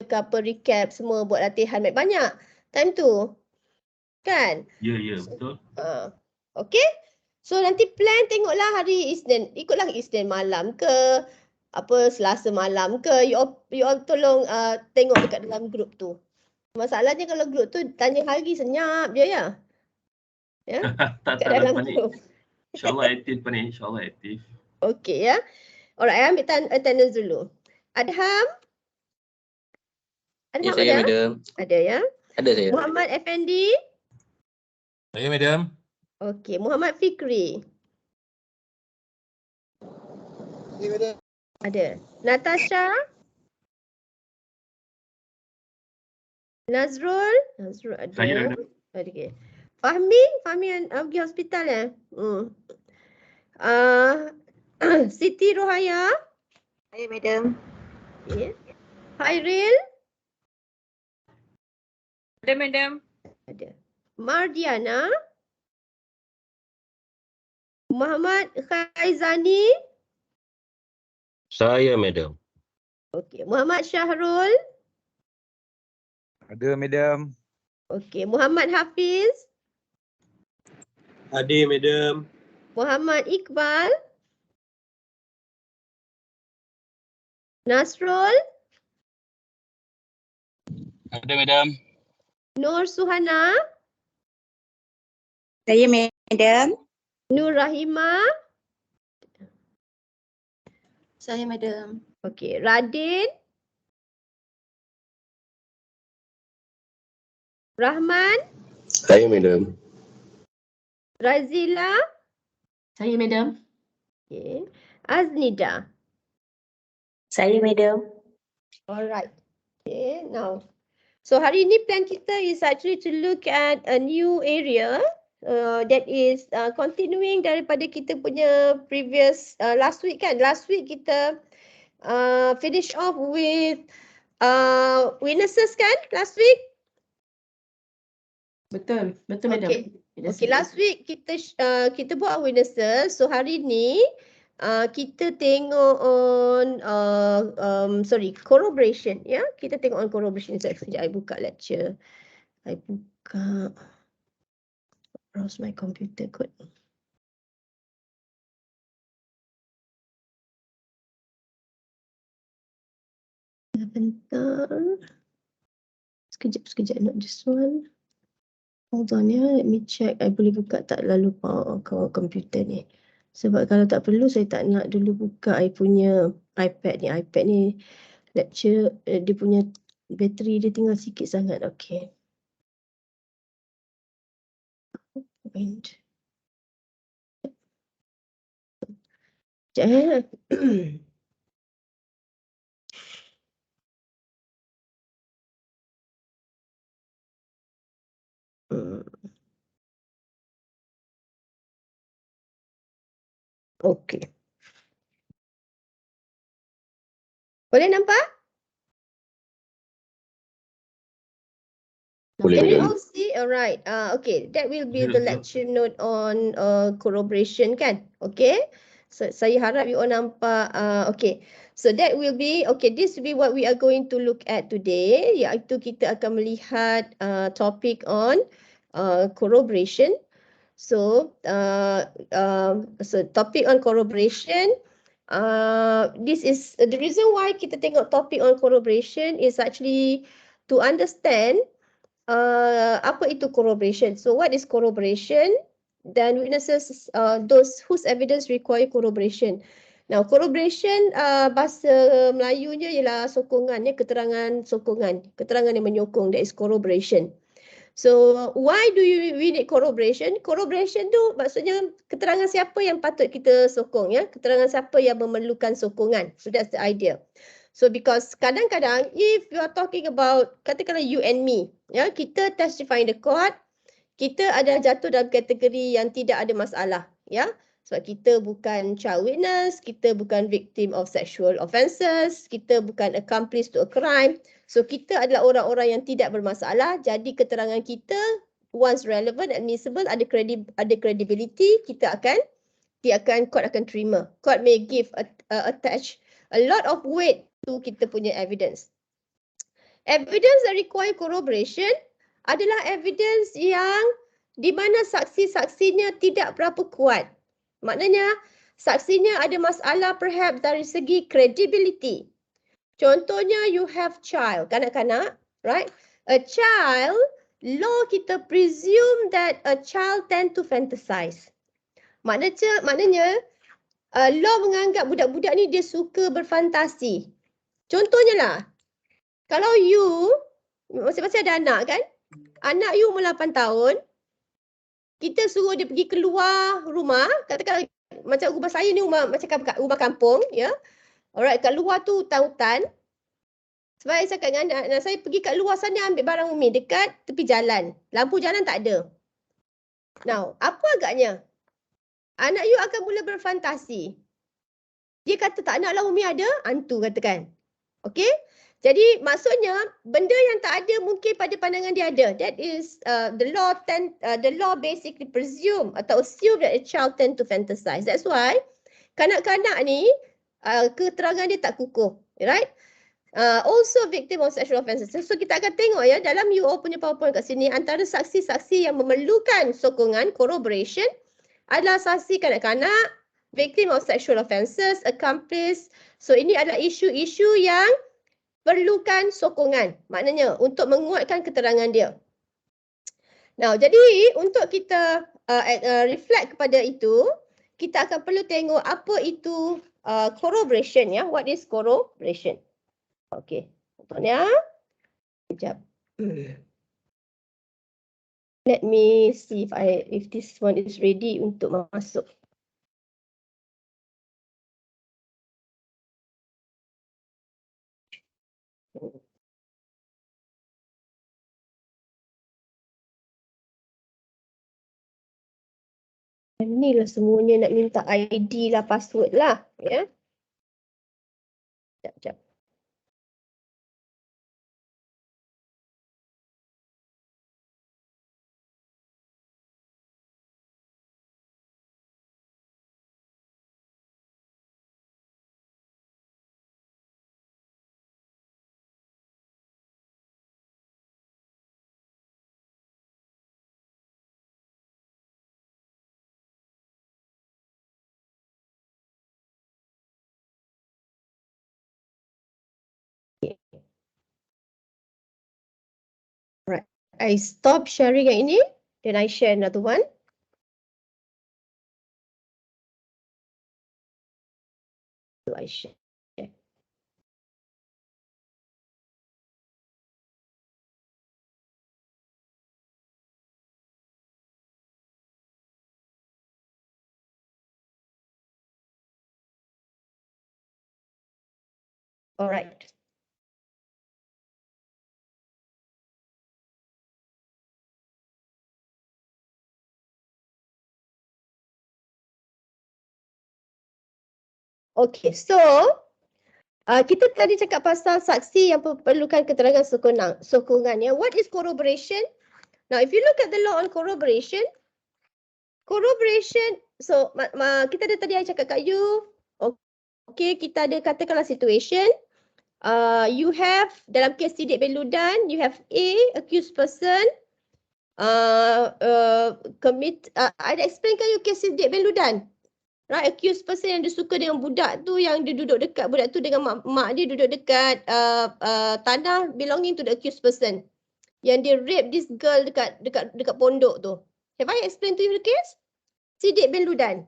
ke apa, recap semua, buat latihan banyak time tu. Kan? Ya, betul. Okay. So nanti plan tengoklah hari Isnin. Ikutlah Isnin malam ke, apa Selasa malam ke. You all tolong tengok dekat dalam grup tu. Masalahnya kalau grup tu tanya hari senyap je ya. Ya. tak Dekat dalam panik. grup. InsyaAllah aktif panik. InsyaAllah aktif. Okay ya. Alright, ambil attendance dulu. Adham? Ya, saya ada? madam. Ada ya. Ada saya. Muhammad Effendi? Saya madam. Okey, Muhammad Fikri? Ya, madam. Ada. Natasha? Nazrul ada. Saya ada. Okey. Fahmi pergi hospital ya? Siti Rohaya? Saya madam. Okey. Hairil? Ada madam. Ada. Mardiana? Muhammad Khaizani? Saya madam. Okey. Muhammad Syahrul? Ada madam. Okey. Muhammad Hafiz? Ada madam. Muhammad Iqbal? Nasrul? Ada madam. Nur Suhana? Saya madam. Nur Rahima? Saya madam. Okey, Radin? Rahman? Saya madam. Razila? Saya madam. Okey. Aznida? Saya madam. Alright. Okay, now. So hari ni plan kita is actually to look at a new area that is continuing daripada kita punya previous last week kan. Last week kita finish off with witnesses kan last week? Betul madam. Okay, last week kita buat witnesses. So hari ni kita tengok on corroboration ya. Kita tengok on corroboration. Sekejap I buka lecture. I buka browse my computer kot. Bentar. Sekejap not this one. Hold on ya, let me check. I boleh buka tak lalu komputer ni. Sebab kalau tak perlu saya tak nak dulu buka I punya iPad ni. iPad ni lecture dia punya bateri dia tinggal sikit sangat. Okay. Sekejap. Okey. Boleh nampak? Boleh Can you madam. all see? Alright. Okay. That will be the lecture note on corroboration kan? Okay. So saya harap you all nampak. Okay. So that will be, okay, this will be what we are going to look at today. Iaitu kita akan melihat topic on corroboration. So, topic on corroboration. This is the reason why kita tengok topic on corroboration is actually to understand apa itu corroboration. So, what is corroboration? Then witnesses, those whose evidence require corroboration. Now, corroboration bahasa Melayunya ialah sokongan, ya, keterangan sokongan, keterangan yang menyokong. That is corroboration. So, why do we need corroboration? Corroboration tu maksudnya keterangan siapa yang patut kita sokong, ya? Keterangan siapa yang memerlukan sokongan. So, that's the idea. So, because kadang-kadang if you are talking about, katakanlah you and me, ya, kita testify in the court, kita ada jatuh dalam kategori yang tidak ada masalah, ya. Sebab kita bukan child witness, kita bukan victim of sexual offences, kita bukan accomplice to a crime. So kita adalah orang-orang yang tidak bermasalah. Jadi keterangan kita once relevant, admissible, ada credibility, court akan terima. Court may give attach a lot of weight to kita punya evidence. Evidence that require corroboration adalah evidence yang di mana saksi-saksinya tidak berapa kuat. Maknanya saksinya ada masalah perhaps dari segi credibility. Contohnya you have child, kanak-kanak, right? A child, law kita presume that a child tend to fantasize. Maknanya law menganggap budak-budak ni dia suka berfantasi. Contohnya lah, kalau you, masing-masing ada anak kan? Anak you umur 8 tahun, kita suruh dia pergi keluar rumah, katakan macam rumah saya ni rumah kampung, ya. Alright, kat luar tu hutan-hutan. Sebab saya cakap dengan anak saya pergi kat luar sana ambil barang umi dekat tepi jalan. Lampu jalan tak ada. Now, apa agaknya? Anak you akan mula berfantasi. Dia kata tak naklah umi ada hantu katakan. Okey? Jadi maksudnya benda yang tak ada mungkin pada pandangan dia ada. That is the law basically presume atau assume that a child tend to fantasize. That's why kanak-kanak ni keterangan dia tak kukuh, right? Also victim of sexual offences. So kita akan tengok ya dalam UO punya PowerPoint kat sini antara saksi-saksi yang memerlukan sokongan corroboration adalah saksi kanak-kanak, victim of sexual offences, accomplice. So ini adalah isu-isu yang perlukan sokongan. Maknanya untuk menguatkan keterangan dia. Now, jadi untuk kita reflect kepada itu, kita akan perlu tengok apa itu corroboration ya. What is corroboration? Okey. Contohnya, sekejap. Let me see if this one is ready untuk masuk. Inilah semuanya nak minta ID lah, password lah. Ya. Sekejap. Right. I stop sharing yang ini, then I share another one. So I share. Alright. Okay, so kita tadi cakap pasal saksi yang perlukan keterangan sokongan ya. What is corroboration? Now, if you look at the law on corroboration, so kita ada tadi I cakap kat you, okay, kita ada katakanlah situation, you have dalam kes sidik beludan, you have A, accused person, I explainkan you kes sidik beludan. Right, accused person yang dia suka dengan budak tu, yang dia duduk dekat budak tu dengan mak dia duduk dekat tanah belonging to the accused person. Yang dia rape this girl dekat pondok tu. Have I explained to you the case? Sidik beludan.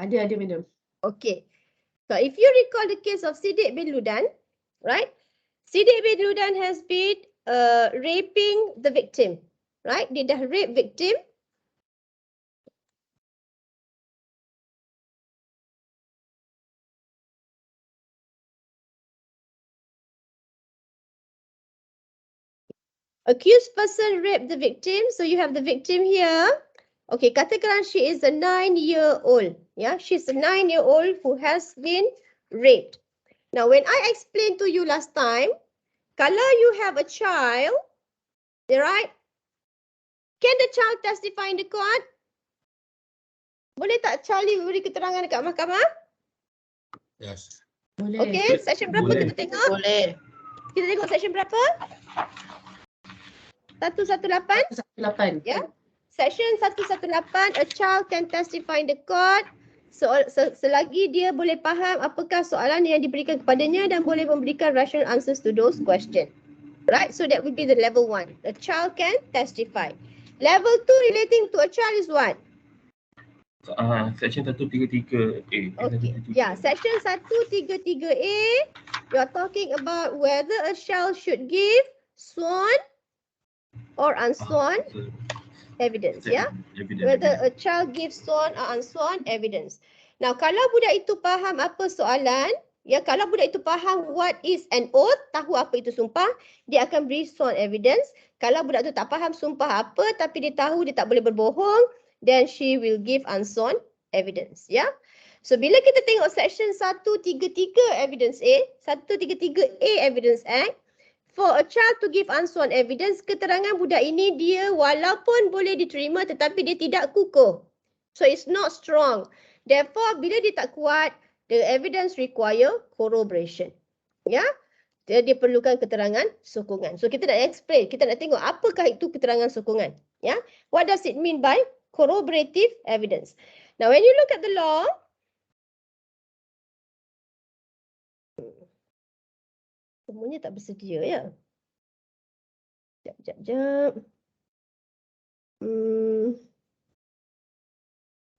Ada, madam. Okay. So if you recall the case of Sidik beludan, right? Sidik beludan has been raping the victim, right? Dia dah rape victim. Accused person raped the victim. So you have the victim here. Okay, katakan she is a 9-year-old. Yeah, she's a 9-year-old who has been raped. Now, when I explained to you last time, kalau you have a child, right? Can the child testify in the court? Boleh tak Charlie beri keterangan dekat mahkamah? Yes. Boleh. Okay, session berapa Boleh. kita tengok? Boleh. Kita tengok section berapa? 118. 8. Ya. Section 118, a child can testify in the court selagi dia boleh faham apakah soalan yang diberikan kepadanya dan boleh memberikan rational answers to those questions. Right, so that would be the level 1. A child can testify. Level 2 relating to a child is what? Section 133A. Okay, yeah, section 133A, you're talking about whether a child should give sworn or unsworn evidence, yeah? Whether a child gives sworn or unsworn evidence. Now, kalau budak itu faham apa soalan, ya, kalau budak itu faham what is an oath, tahu apa itu sumpah, dia akan beri sworn evidence. Kalau budak itu tak faham sumpah apa, tapi dia tahu dia tak boleh berbohong, then she will give unsworn evidence, ya. So, bila kita tengok section 133 evidence A, 133A evidence act, for a child to give unsworn evidence, keterangan budak ini dia walaupun boleh diterima tetapi dia tidak kukuh. So it's not strong. Therefore, bila dia tak kuat, the evidence require corroboration. Ya, dia perlukan keterangan sokongan. So kita nak explain, kita nak tengok apakah itu keterangan sokongan. Ya, what does it mean by corroborative evidence? Now when you look at the law, semuanya tak bersedia, ya. Sekejap.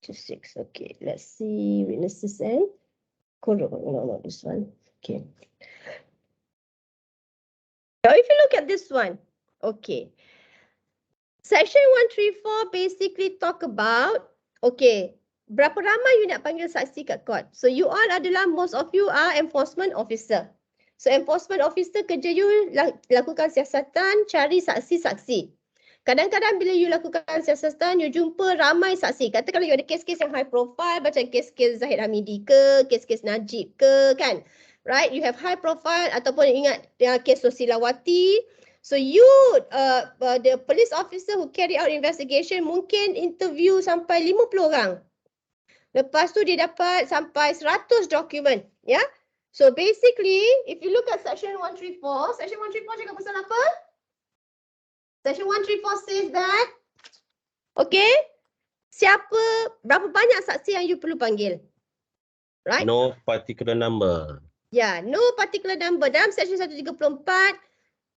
26. Okay, let's see witnesses and no, not this one. Okay. Now, if you look at this one, okay. Section 134 basically talk about, okay, berapa ramai you nak panggil saksi kat court. So you all adalah, most of you are enforcement officer. So enforcement officer kerja you lakukan siasatan, cari saksi-saksi. Kadang-kadang bila you lakukan siasatan, you jumpa ramai saksi. Kata kalau you ada kes-kes yang high profile, macam kes-kes Zahid Hamidi ke, kes-kes Najib ke, kan? Right? You have high profile ataupun ingat kes Sosilawati. So you, the police officer who carry out investigation mungkin interview sampai 50 orang. Lepas tu dia dapat sampai 100 dokumen. Ya? So basically, if you look at section 134, section 134 cakap pasal apa? Section 134 says that, okay, berapa banyak saksi yang you perlu panggil? Right? No particular number. Yeah, no particular number. Dalam section 134,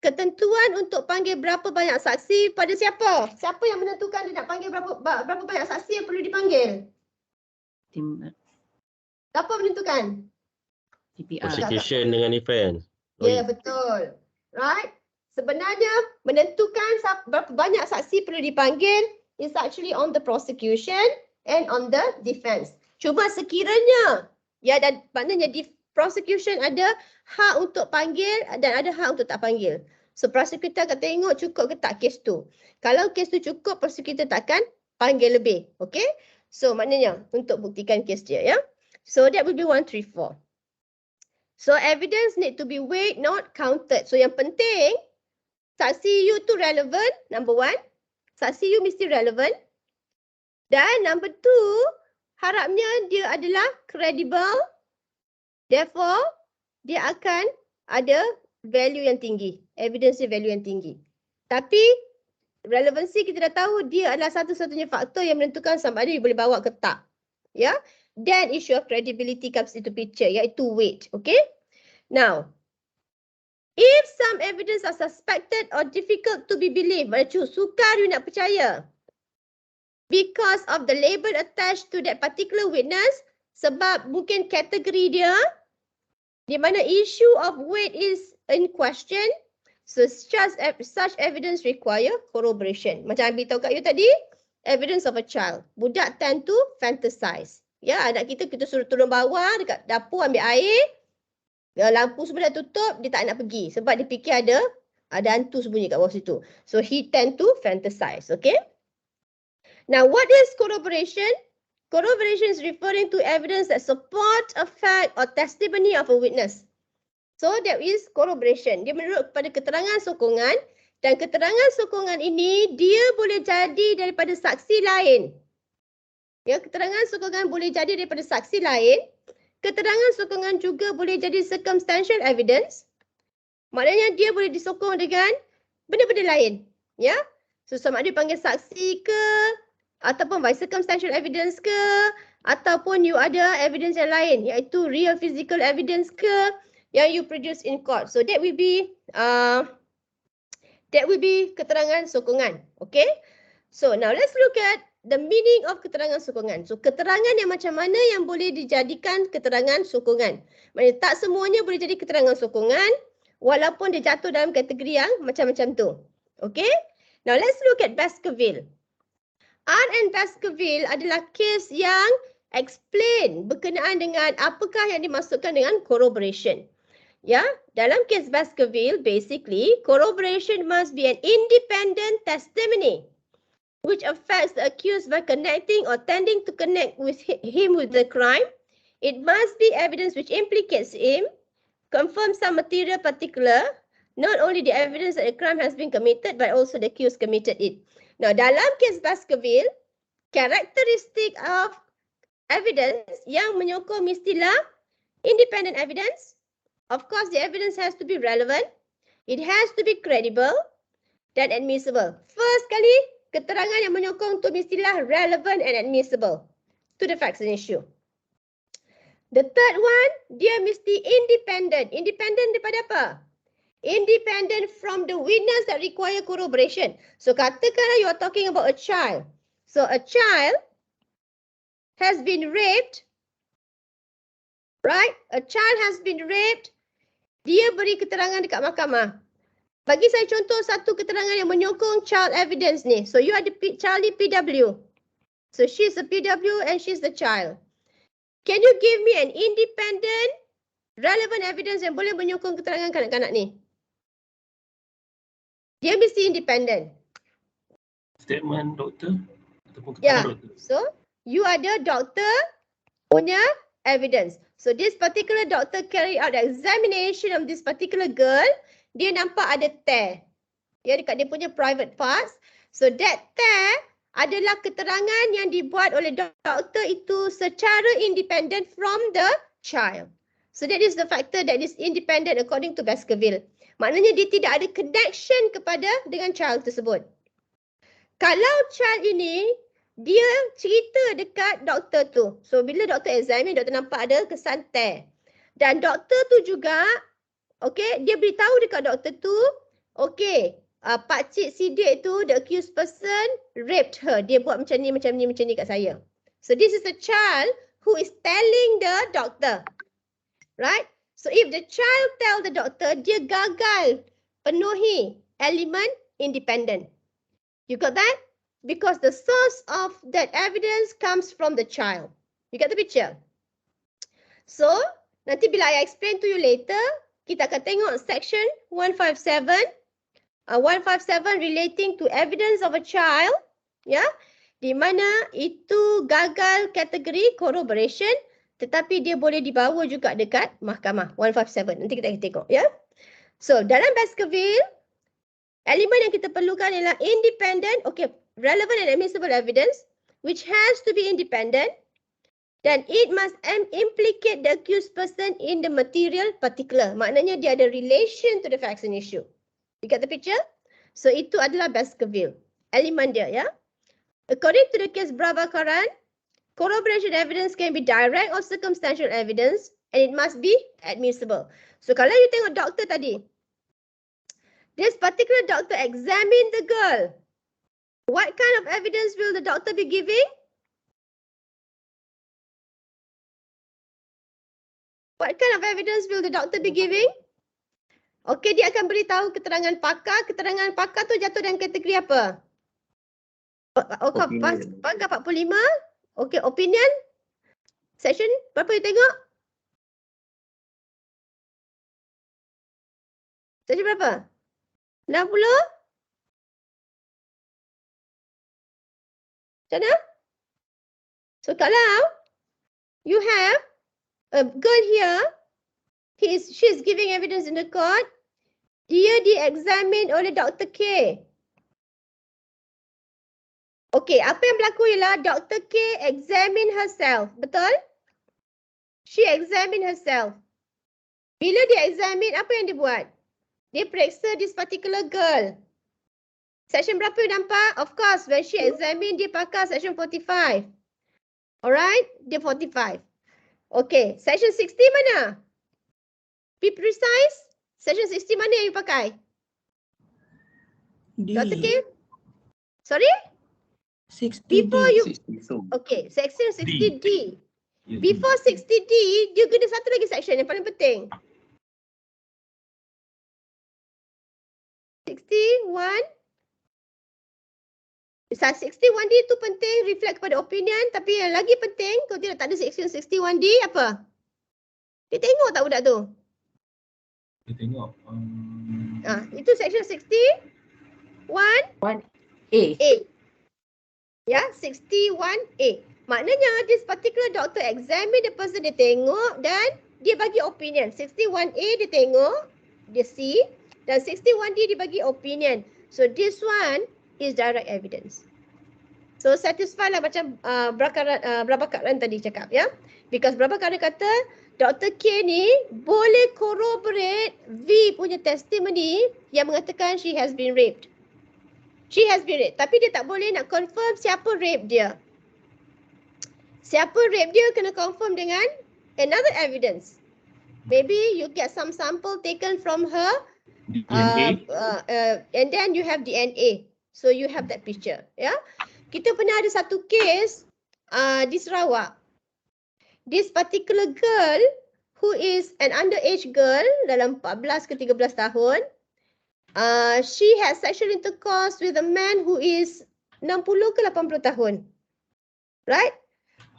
ketentuan untuk panggil berapa banyak saksi pada siapa? Siapa yang menentukan dia nak panggil berapa banyak saksi yang perlu dipanggil? Siapa menentukan? TPR. Prosecution dengan defense. Ya, betul. Right? Sebenarnya menentukan berapa banyak saksi perlu dipanggil is actually on the prosecution and on the defense. Cuma sekiranya, ya, dan maknanya prosecution ada hak untuk panggil dan ada hak untuk tak panggil. So prosecutor akan tengok cukup ke tak kes tu. Kalau kes tu cukup, prosecutor takkan panggil lebih. Okay? So maknanya untuk buktikan kes dia, ya. So that will be 134. So evidence need to be weighed, not counted. So yang penting, saksi you tu relevant, number 1. Saksi you mesti relevant. Dan number 2, harapnya dia adalah credible. Therefore, dia akan ada value yang tinggi. Evidence value yang tinggi. Tapi, relevancy kita dah tahu dia adalah satu-satunya faktor yang menentukan sama ada you boleh bawa ke tak. Ya. Then issue of credibility comes into picture, iaitu weight. Okay. Now, if some evidence are suspected or difficult to be believed, macam sukar you nak percaya because of the label attached to that particular witness, sebab mungkin kategori dia, di mana issue of weight is in question, so such evidence require corroboration. Macam Abi tahu kat you tadi, evidence of a child. Budak tend to fantasize. Ya, anak kita suruh turun bawah dekat dapur ambil air, lampu semua dah tutup, dia tak nak pergi sebab dia fikir ada hantu sembunyi kat bawah situ. So he tend to fantasize, okay? Now what is corroboration? Corroboration is referring to evidence that support a fact or testimony of a witness. So that is corroboration. Dia menurut kepada keterangan sokongan, dan keterangan sokongan ini dia boleh jadi daripada saksi lain. Ya, keterangan sokongan boleh jadi daripada saksi lain. Keterangan sokongan juga boleh jadi circumstantial evidence. Maknanya dia boleh disokong dengan benda-benda lain. Ya. So sama ada panggil saksi ke, ataupun by circumstantial evidence ke, ataupun you ada evidence yang lain, iaitu real physical evidence ke, yang you produce in court. So that will be keterangan sokongan. Okay. So now let's look at the meaning of keterangan sokongan. So keterangan yang macam mana yang boleh dijadikan keterangan sokongan. Maksudnya tak semuanya boleh jadi keterangan sokongan walaupun dia jatuh dalam kategori yang macam-macam tu. Okay. Now let's look at Baskerville. R and Baskerville adalah kes yang explain berkenaan dengan apakah yang dimaksudkan dengan corroboration. Ya, dalam kes Baskerville, basically, corroboration must be an independent testimony which affects the accused by connecting or tending to connect with him with the crime. It must be evidence which implicates him, confirms some material particular, not only the evidence that a crime has been committed, but also the accused committed it. Now, dalam kes Baskerville, karakteristik of evidence yang menyokong mestilah independent evidence. Of course, the evidence has to be relevant. It has to be credible dan admissible. First kali, keterangan yang menyokong tu mestilah relevant and admissible to the facts and issue. The third one, dia mesti independent. Independent daripada apa? Independent from the witness that require corroboration. So katakanlah you are talking about a child. So a child has been raped, right? A child has been raped. Dia beri keterangan dekat mahkamah. Bagi saya contoh satu keterangan yang menyokong child evidence ni. So you are the child di PW. So she's the PW and she's the child. Can you give me an independent, relevant evidence yang boleh menyokong keterangan kanak-kanak ni? Dia mesti independent. Statement doktor ataupun Ya. keterangan doktor. So you ada doktor punya evidence. So this particular doctor carry out the examination of this particular girl. Dia nampak ada tear. Ya, dekat dia punya private parts. So that tear adalah keterangan yang dibuat oleh doktor itu secara independent from the child. So that is the factor that is independent according to Baskerville. Maknanya dia tidak ada connection dengan child tersebut. Kalau child ini dia cerita dekat doktor tu. So bila doktor examine, doktor nampak ada kesan tear. Dan doktor tu juga, okay, dia beritahu dekat doktor tu, okay, pakcik Sidik tu, the accused person, raped her. Dia buat macam ni kat saya. So this is a child who is telling the doctor. Right? So if the child tell the doctor, dia gagal penuhi elemen independent. You got that? Because the source of that evidence comes from the child. You get the picture? So, nanti bila I explain to you later, kita akan tengok section 157. 157 relating to evidence of a child. Ya, di mana itu gagal kategori corroboration, tetapi dia boleh dibawa juga dekat mahkamah. 157. Nanti kita akan tengok. Ya. So, dalam Baskerville, elemen yang kita perlukan ialah independent, okay, relevant and admissible evidence, which has to be independent, dan it must implicate the accused person in the material particular. Maknanya dia ada relation to the facts and issue. You get the picture? So itu adalah Baskerville. Elemen dia, ya. According to the case Brabakaran, corroboration evidence can be direct or circumstantial evidence, and it must be admissible. So kalau you tengok doktor tadi, this particular doctor examine the girl. What kind of evidence will the doctor be giving? What kind of evidence will the doctor be giving? Okey, dia akan beritahu keterangan pakar. Keterangan pakar tu jatuh dalam kategori apa? Pakar 45. Okey, opinion. Section berapa you tengok? Section berapa? 60? Macam mana? So kalau you have a girl here, she's giving evidence in the court, dia di-examine oleh Dr. K. Okay, apa yang berlaku ialah Dr. K examine herself, betul? She examine herself. Bila dia examine, apa yang dia buat? Dia periksa this particular girl. Section berapa you nampak? Of course, when she examine, dia pakai section 45. Alright, dia 45. Okay, section 60 mana? Be precise. Section 60 mana yang you pakai? Dr. Kim? Sorry? 60D. Before you... 60, so Okay, section 60D. yes, Before 60D, dia guna satu lagi section yang paling penting. 61. 61D tu penting, reflect kepada opinion. Tapi yang lagi penting, kalau tidak tak ada section 61D, apa? Dia tengok tak budak tu? kita tengok. Itu section 61A. A. Ya, 61A. Maknanya this particular doctor examine the person, dia tengok dan dia bagi opinion. 61A dia tengok, dia see, dan 61D dia bagi opinion. So this one is direct evidence. So satisfy lah macam Prabhakaran tadi cakap ya. Because Prabhakaran kata Dr. K ni boleh corroborate V punya testimony yang mengatakan she has been raped. She has been raped. Tapi dia tak boleh nak confirm siapa rape dia. Siapa rape dia kena confirm dengan another evidence. Maybe you get some sample taken from her. DNA. And then you have DNA. So you have that picture. Ya. Kita pernah ada satu case di Sarawak. This particular girl who is an underage girl dalam 14 ke 13 tahun. She has sexual intercourse with a man who is 60 ke 80 tahun. Right?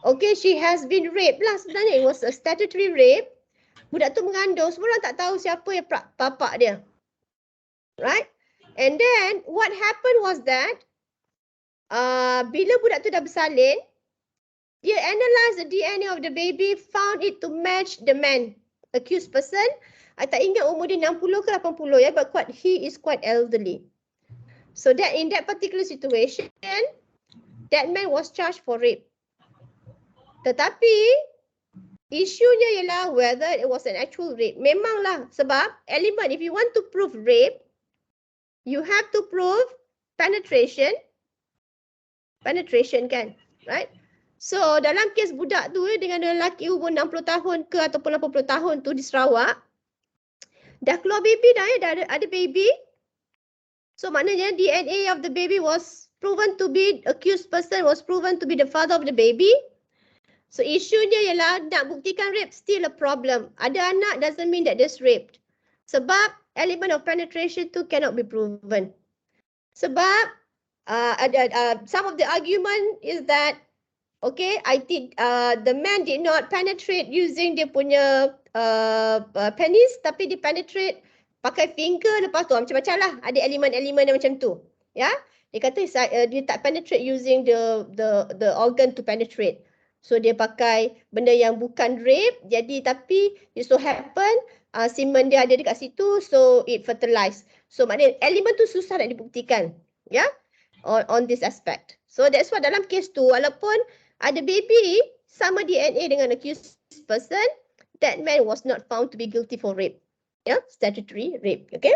Okay, she has been raped lah sebenarnya. It was a statutory rape. Budak tu mengandung, semua orang tak tahu siapa yang bapak dia. Right? And then what happened was that bila budak tu dah bersalin, dia analyze the DNA of the baby, found it to match the man, accused person. I tak ingat umur dia 60 ke 80 ya, but he is quite elderly. So that in that particular situation, that man was charged for rape. Tetapi isunya ialah whether it was an actual rape. Memanglah sebab element, if you want to prove rape, you have to prove penetration. Penetration kan, right? So dalam kes budak tu dengan lelaki umur 60 tahun ke ataupun 80 tahun tu di Sarawak, dah keluar baby dah ya, dah ada baby. So maknanya DNA of the baby was proven to be, accused person was proven to be the father of the baby. So isunya ialah nak buktikan rape still a problem. Ada anak doesn't mean that there's raped. Sebab element of penetration tu cannot be proven. Sebab some of the argument is that okay, the man did not penetrate using dia punya penis, tapi dia penetrate pakai finger, lepas tu macam-macam lah. Ada elemen-elemen yang macam tu. Ya, dia kata dia tak penetrate using the organ to penetrate. So dia pakai benda yang bukan rape, jadi tapi it so happen semen dia ada dekat situ, so it fertilized. So maknanya elemen tu susah nak dibuktikan. Ya, on this aspect. So that's why dalam kes tu, walaupun ada baby sama DNA dengan accused person, that man was not found to be guilty for rape. Ya, statutory rape. Okay.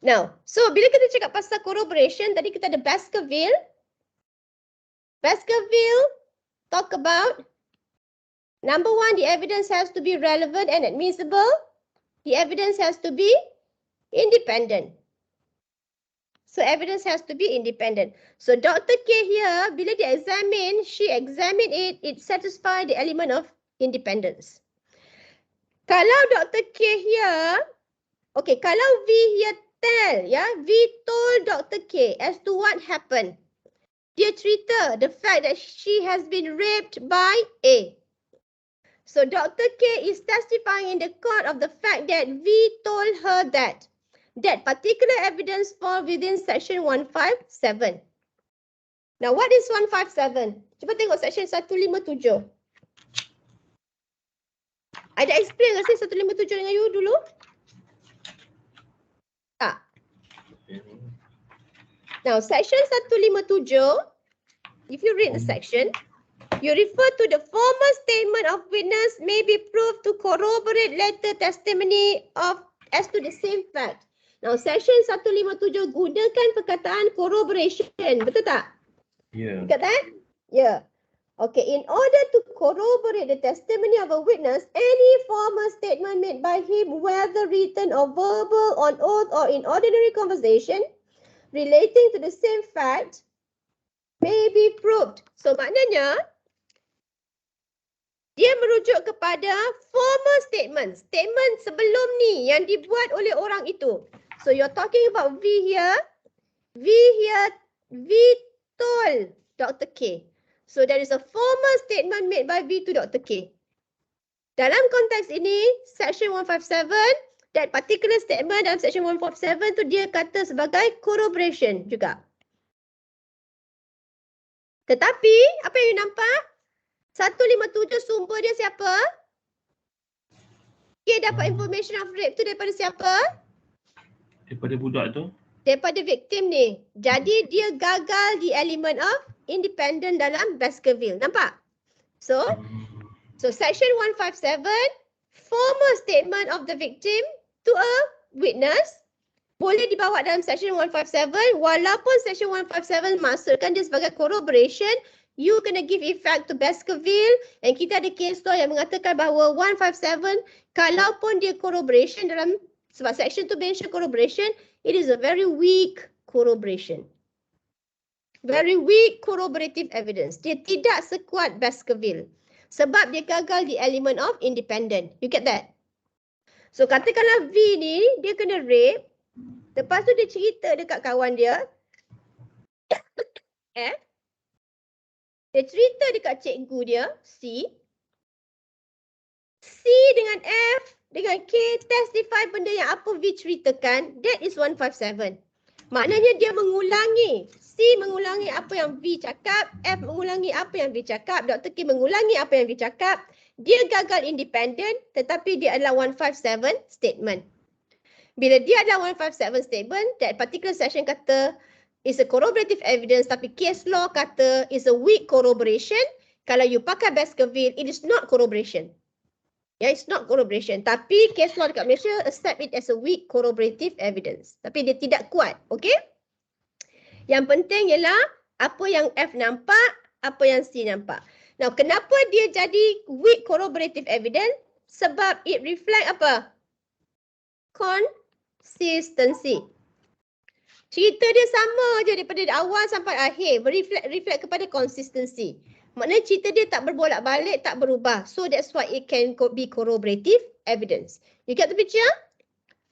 Now, so bila kita cakap pasal corroboration, tadi kita ada Baskerville. Baskerville talk about number one, the evidence has to be relevant and admissible. The evidence has to be independent. So evidence has to be independent. So Dr. K here, bila dia examine, she examined it, it satisfied the element of independence. Kalau Dr. K here, okay, kalau V here tell, ya, V told Dr. K as to what happened. Dia cerita the fact that she has been raped by A. So Dr. K is testifying in the court of the fact that V told her that particular evidence fall within section 157. Now what is 157? Cuba tengok section 157. Ada explain ke saya 157 dengan you dulu? Tak. Now section 157, if you read the section, you refer to the former statement of witness may be proved to corroborate later testimony of as to the same fact. Now, section 157 gunakan perkataan corroboration. Betul tak? Ya. Got that? Yeah. Okay, in order to corroborate the testimony of a witness, any formal statement made by him, whether written or verbal, on oath or in ordinary conversation, relating to the same fact, may be proved. So, maknanya, dia merujuk kepada formal statement. Statement sebelum ni yang dibuat oleh orang itu. So, you're talking about V here. V told Dr. K. So, there is a formal statement made by V to Dr. K. Dalam konteks ini, section 157, that particular statement dalam section 157 tu dia kata sebagai corroboration juga. Tetapi, apa yang you nampak? 157 sumber dia siapa? Dia dapat information of rape tu daripada siapa? Daripada budak tu. Daripada victim ni. Jadi dia gagal di element of independent dalam Baskerville. Nampak? So section 157, formal statement of the victim to a witness boleh dibawa dalam section 157 walaupun section 157 maksudkan dia sebagai corroboration, you kena give effect to Baskerville, and kita ada case law yang mengatakan bahawa 157 kalaupun dia corroboration dalam, sebab section tu mention corroboration, it is a very weak corroboration. Very weak corroborative evidence. Dia tidak sekuat Baskerville sebab dia gagal di element of independent. You get that? So katakanlah V ni dia kena rape, lepas tu dia cerita dekat kawan dia, dia cerita dekat cikgu dia, C dengan F dengan K testify benda yang apa V ceritakan, that is 157. Maknanya dia mengulangi, C mengulangi apa yang V cakap, F mengulangi apa yang V cakap, Dr. K mengulangi apa yang V cakap. Dia gagal independent tetapi dia adalah 157 statement. Bila dia adalah 157 statement, that particular section kata is a corroborative evidence, tapi case law kata is a weak corroboration. Kalau you pakai Baskerville, it is not corroboration. Yeah, it's not corroboration. Tapi case law dekat Malaysia accept it as a weak corroborative evidence. Tapi dia tidak kuat. Okay? Yang penting ialah apa yang F nampak, apa yang C nampak. Now, kenapa dia jadi weak corroborative evidence? Sebab it reflect apa? Consistency. Cerita dia sama je daripada awal sampai akhir. Reflect kepada consistency. Maknanya cerita dia tak berbolak-balik, tak berubah. So that's why it can be corroborative evidence. You get the picture?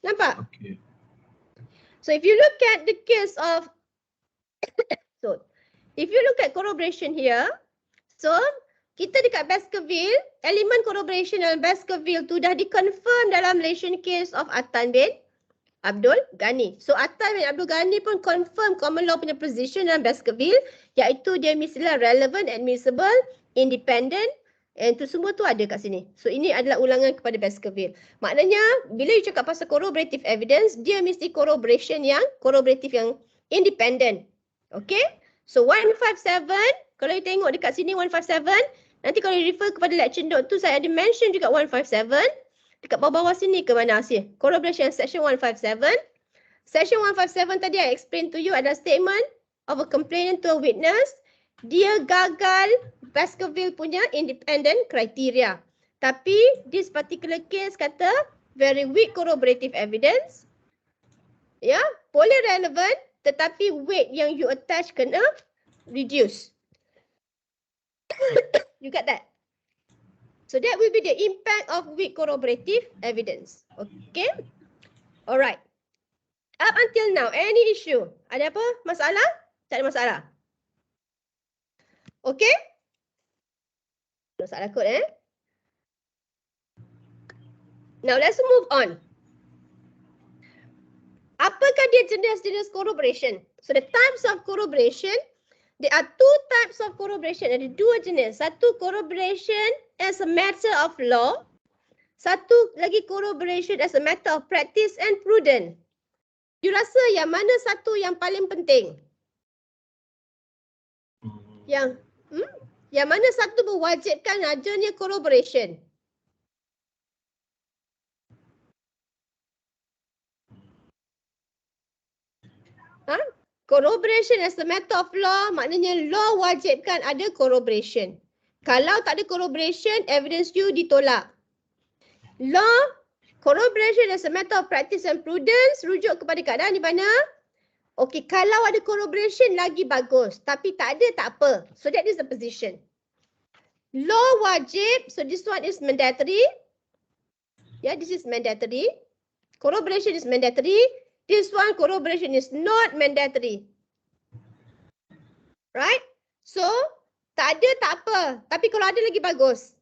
Nampak? Okay. So if you look at the case of if you look at corroboration here, so kita dekat Baskerville, elemen corroboration dalam Baskerville tu dah dikonfirm dalam Malaysian case of Atan bin Abdul Ghani. So Atan bin Abdul Ghani pun confirm common law punya position dalam Baskerville, iaitu dia mestilah relevant, admissible, independent, and tu semua tu ada kat sini. So ini adalah ulangan kepada Baskerville. Maknanya bila you cakap pasal corroborative evidence, dia mesti corroboration yang corroborative yang independent. Okay? So 157, kalau you tengok dekat sini 157, nanti kalau you refer kepada lecture note tu saya ada mention juga 157. Dekat bawah-bawah sini ke mana Asia? Corroboration section 157. Section 157 tadi I explain to you adalah statement of a complainant to a witness. Dia gagal Baskerville punya independent criteria. Tapi this particular case kata very weak corroborative evidence. Ya, boleh relevant tetapi weight yang you attach kena reduce. You got that? So that will be the impact of weak corroborative evidence. Okay? Alright. Up until now, any issue? Ada apa? Masalah? Tak ada masalah. Okay? Masalah kot Now let's move on. Apakah dia jenis-jenis corroboration? So the types of corroboration, there are two types of corroboration. Ada dua jenis. Satu corroboration as a matter of law. Satu lagi corroboration as a matter of practice and prudence. You rasa yang mana satu yang paling penting? Yang mana satu mewajibkan adanya corroboration? Corroboration as a matter of law, maknanya law wajibkan ada corroboration. Kalau tak ada corroboration, evidence you ditolak. Law, corroboration as a matter of practice and prudence, rujuk kepada keadaan di mana, okey, kalau ada corroboration lagi bagus. Tapi tak ada, tak apa. So that is the position. Law wajib, so this one is mandatory. Yeah, this is mandatory. Corroboration is mandatory. This one, corroboration is not mandatory. Right? So, tak ada, tak apa. Tapi kalau ada lagi bagus.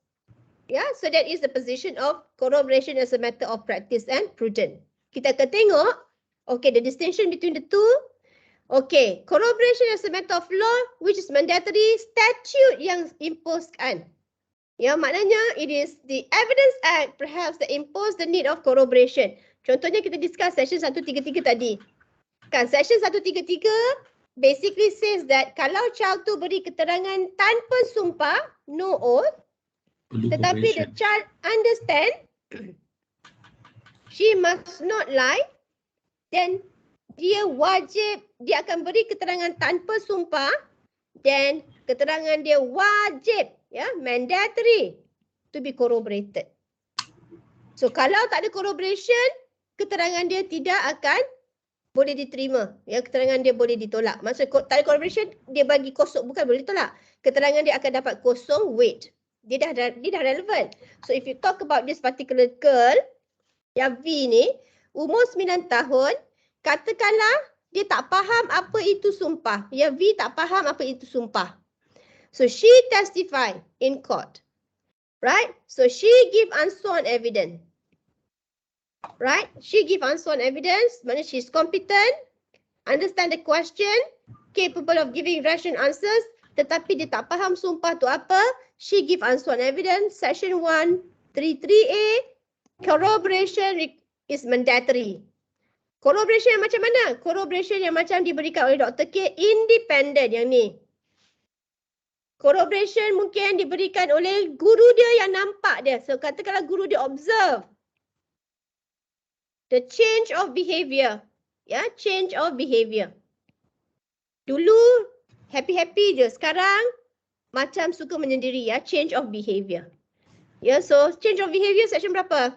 Yeah, so that is the position of corroboration as a matter of practice and prudence. Kita akan tengok, okay, the distinction between the two. Okay, corroboration as a matter of law, which is mandatory, statute yang imposkan. Ya, maknanya it is the Evidence Act perhaps that impose the need of corroboration. Contohnya kita discuss section 133 tadi. Kan, section 133 basically says that kalau child tu beri keterangan tanpa sumpah, no oath, Perlu tetapi the corroboration. child understand she must not lie, then dia wajib, dia akan beri keterangan tanpa sumpah, dan keterangan dia wajib, ya, mandatory to be corroborated. So kalau tak ada corroboration, keterangan dia tidak akan boleh diterima. Ya, keterangan dia boleh ditolak. Maksud tak ada corroboration, dia bagi kosong, bukan boleh tolak. Keterangan dia akan dapat kosong weight. Dia dah relevan. So if you talk about this particular girl, yang V ni, umur 9 tahun, katakanlah dia tak faham apa itu sumpah. Yang V tak faham apa itu sumpah. So she testify in court. Right? So she give unsworn evidence. Right? She give unsworn evidence, maknanya she's competent, understand the question, capable of giving rational answers, tetapi dia tak faham sumpah tu apa. She give unsworn evidence. Section 133A, corroboration is mandatory. Corroboration yang macam mana? Corroboration yang macam diberikan oleh Dr. K, independent yang ni. Corroboration mungkin diberikan oleh guru dia yang nampak dia. So katakanlah guru dia observe the change of behavior. Ya, change of behavior. Dulu happy-happy je. Sekarang macam suka menyendiri, ya, change of behavior. Ya, so change of behavior section berapa?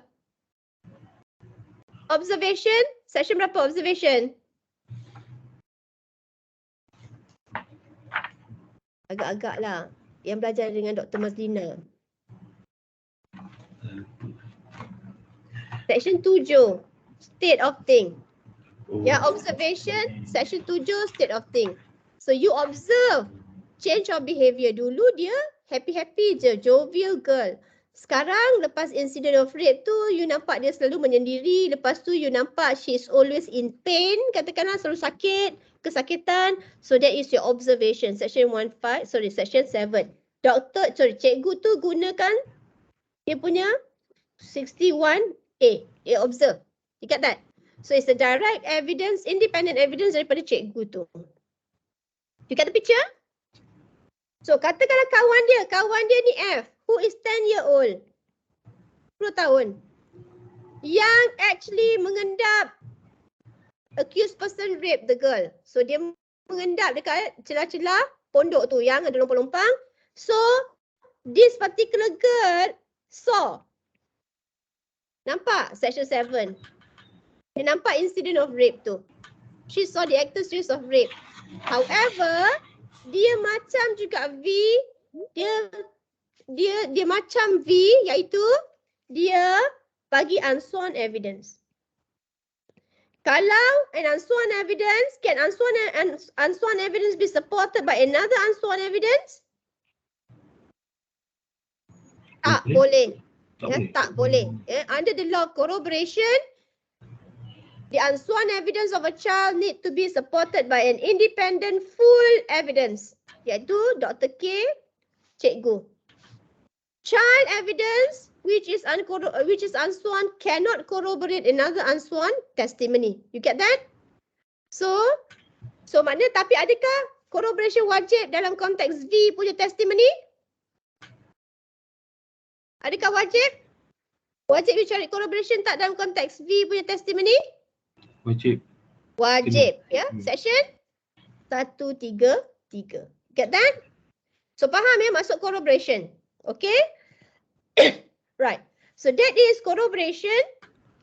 Observation, section berapa observation? Agak-agak lah. Yang belajar dengan Dr. Mazlina. Section 7, state of thing. Ya, observation, section 7, state of thing. So you observe change of behavior. Dulu dia happy-happy je, jovial girl. Sekarang lepas incident of rape tu, you nampak dia selalu menyendiri. Lepas tu you nampak she is always in pain. Katakanlah selalu sakit, kesakitan. So that is your observation. Section 7. Cikgu tu gunakan dia punya 61A. Dia observe. You get that? So it's a direct evidence, independent evidence daripada cikgu tu. You get the picture? So katakanlah kawan dia ni F, who is 10 year old, 10 tahun, yang actually mengendap accused person rape the girl. So dia mengendap dekat celah-celah pondok tu yang ada lompang-lompang. So this particular girl saw. Nampak section 7. Dia nampak incident of rape tu. She saw the actor's use of rape. However, dia macam juga V, dia macam V, iaitu dia bagi unsworn evidence. Kalau an unsworn evidence, can unsworn evidence be supported by another unsworn evidence? Tak boleh. Tak boleh. Under the law of corroboration, the unsworn evidence of a child need to be supported by an independent full evidence, iaitu Dr. K, cikgu. Child evidence which is unsworn cannot corroborate another unsworn testimony. You get that? So maknanya, tapi adakah corroboration wajib dalam konteks V punya testimony? Adakah wajib? Wajib you cari corroboration tak dalam konteks V punya testimony? Wajib. Wajib. Ya, section 133. Get that? So faham ya maksud corroboration. Okay? Right. So that is corroboration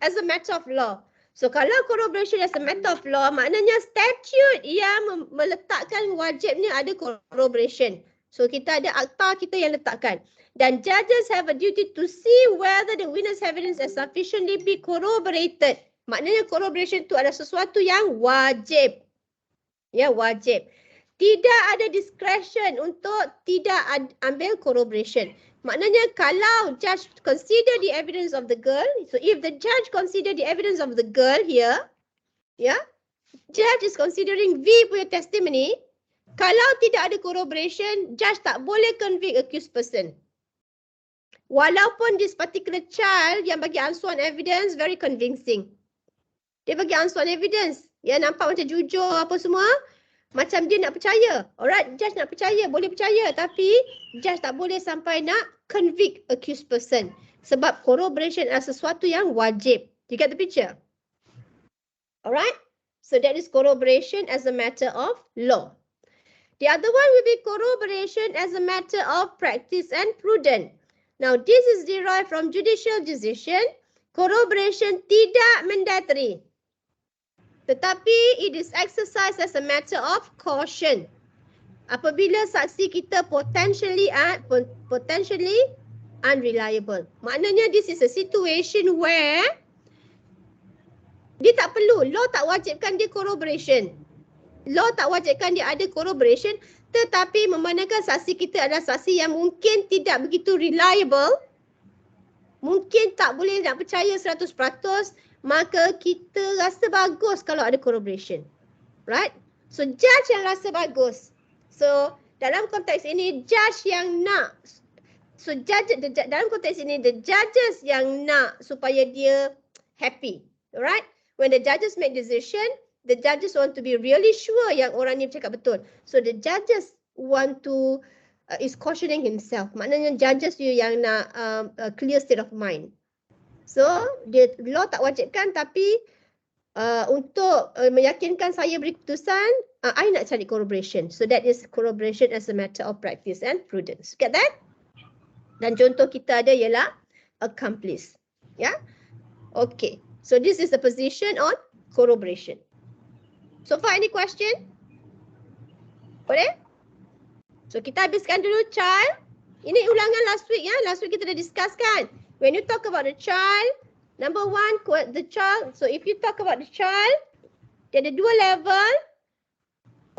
as a matter of law. So kalau corroboration as a matter of law, maknanya statute yang meletakkan wajibnya ada corroboration. So kita ada akta kita yang letakkan. Dan judges have a duty to see whether the witness evidence is sufficiently be corroborated. Maknanya corroboration itu adalah sesuatu yang wajib. Ya, wajib. Tidak ada discretion untuk tidak ambil corroboration. Maknanya kalau judge consider the evidence of the girl, so if the judge consider the evidence of the girl here, yeah, judge is considering V punya testimony, kalau tidak ada corroboration, judge tak boleh convict accused person. Walaupun this particular child yang bagi ansuan evidence very convincing. Dia bagi ansuan evidence, ya nampak macam jujur apa semua, macam dia nak percaya. Alright, judge nak percaya, boleh percaya. Tapi judge tak boleh sampai nak convict accused person. Sebab corroboration adalah sesuatu yang wajib. You get the picture? Alright? So that is corroboration as a matter of law. The other one will be corroboration as a matter of practice and prudence. Now this is derived from judicial decision. Corroboration tidak mandatory. Tetapi it is exercised as a matter of caution. Apabila saksi kita potentially unreliable. Maknanya this is a situation where dia tak perlu, law tak wajibkan dia corroboration. Law tak wajibkan dia ada corroboration, tetapi memandangkan saksi kita adalah saksi yang mungkin tidak begitu reliable, mungkin tak boleh nak percaya 100%, maka kita rasa bagus kalau ada corroboration. Right? So judge yang rasa bagus. So dalam konteks ini judge yang nak. So dalam konteks ini the judges yang nak supaya dia happy. Alright? When the judges make decision, the judges want to be really sure yang orang ni bercakap betul. So the judges want to is cautioning himself. Maknanya judges you yang nak a clear state of mind. So, dia law tak wajibkan tapi untuk meyakinkan saya beri keputusan, I nak cari corroboration. So, that is corroboration as a matter of practice and prudence. Get that? Dan contoh kita ada ialah accomplice. Ya? Yeah? Okay. So, this is the position on corroboration. So far, any question? Boleh? So, kita habiskan dulu child. Ini ulangan last week ya. Last week kita dah discusskan. When you talk about the child, number one, the child. So if you talk about the child, dia ada dua level.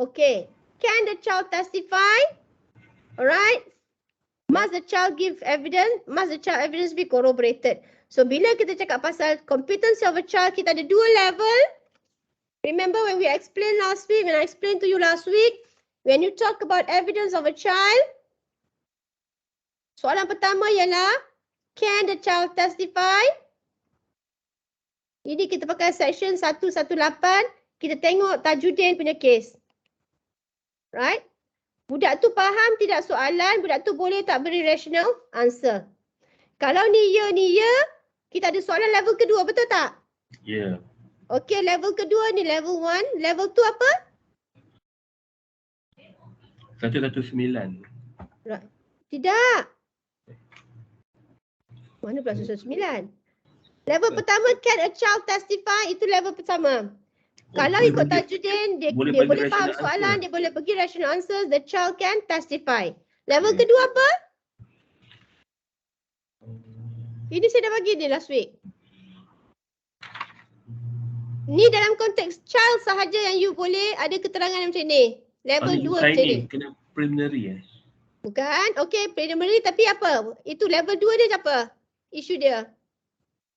Okay. Can the child testify? Alright. Must the child give evidence? Must the child evidence be corroborated? So bila kita cakap pasal competency of a child, kita ada dua level. Remember when we explained last week, when I explained to you last week, when you talk about evidence of a child, soalan pertama ialah, can the child testify? Ini kita pakai section 118. Kita tengok Tajudin punya case. Right? Budak tu faham tidak soalan, budak tu boleh tak beri rational answer. Kalau ni ya, kita ada soalan level kedua, betul tak? Ya. Okay, level kedua ni level 1. Level 2 apa? 119. Right. Tidak. Mana pula 9? Level pertama, can a child testify? Itu level pertama. Kalau ikut Tajudin, dia boleh faham soalan, dia boleh bagi rational answers, the child can testify. Level kedua apa? Ini saya dah bagi dia last week. Ni dalam konteks child sahaja yang you boleh ada keterangan macam ni. Level 2 macam ni. Kena preliminary Bukan. Okay, preliminary tapi apa? Itu level 2 dia apa? Isu dia.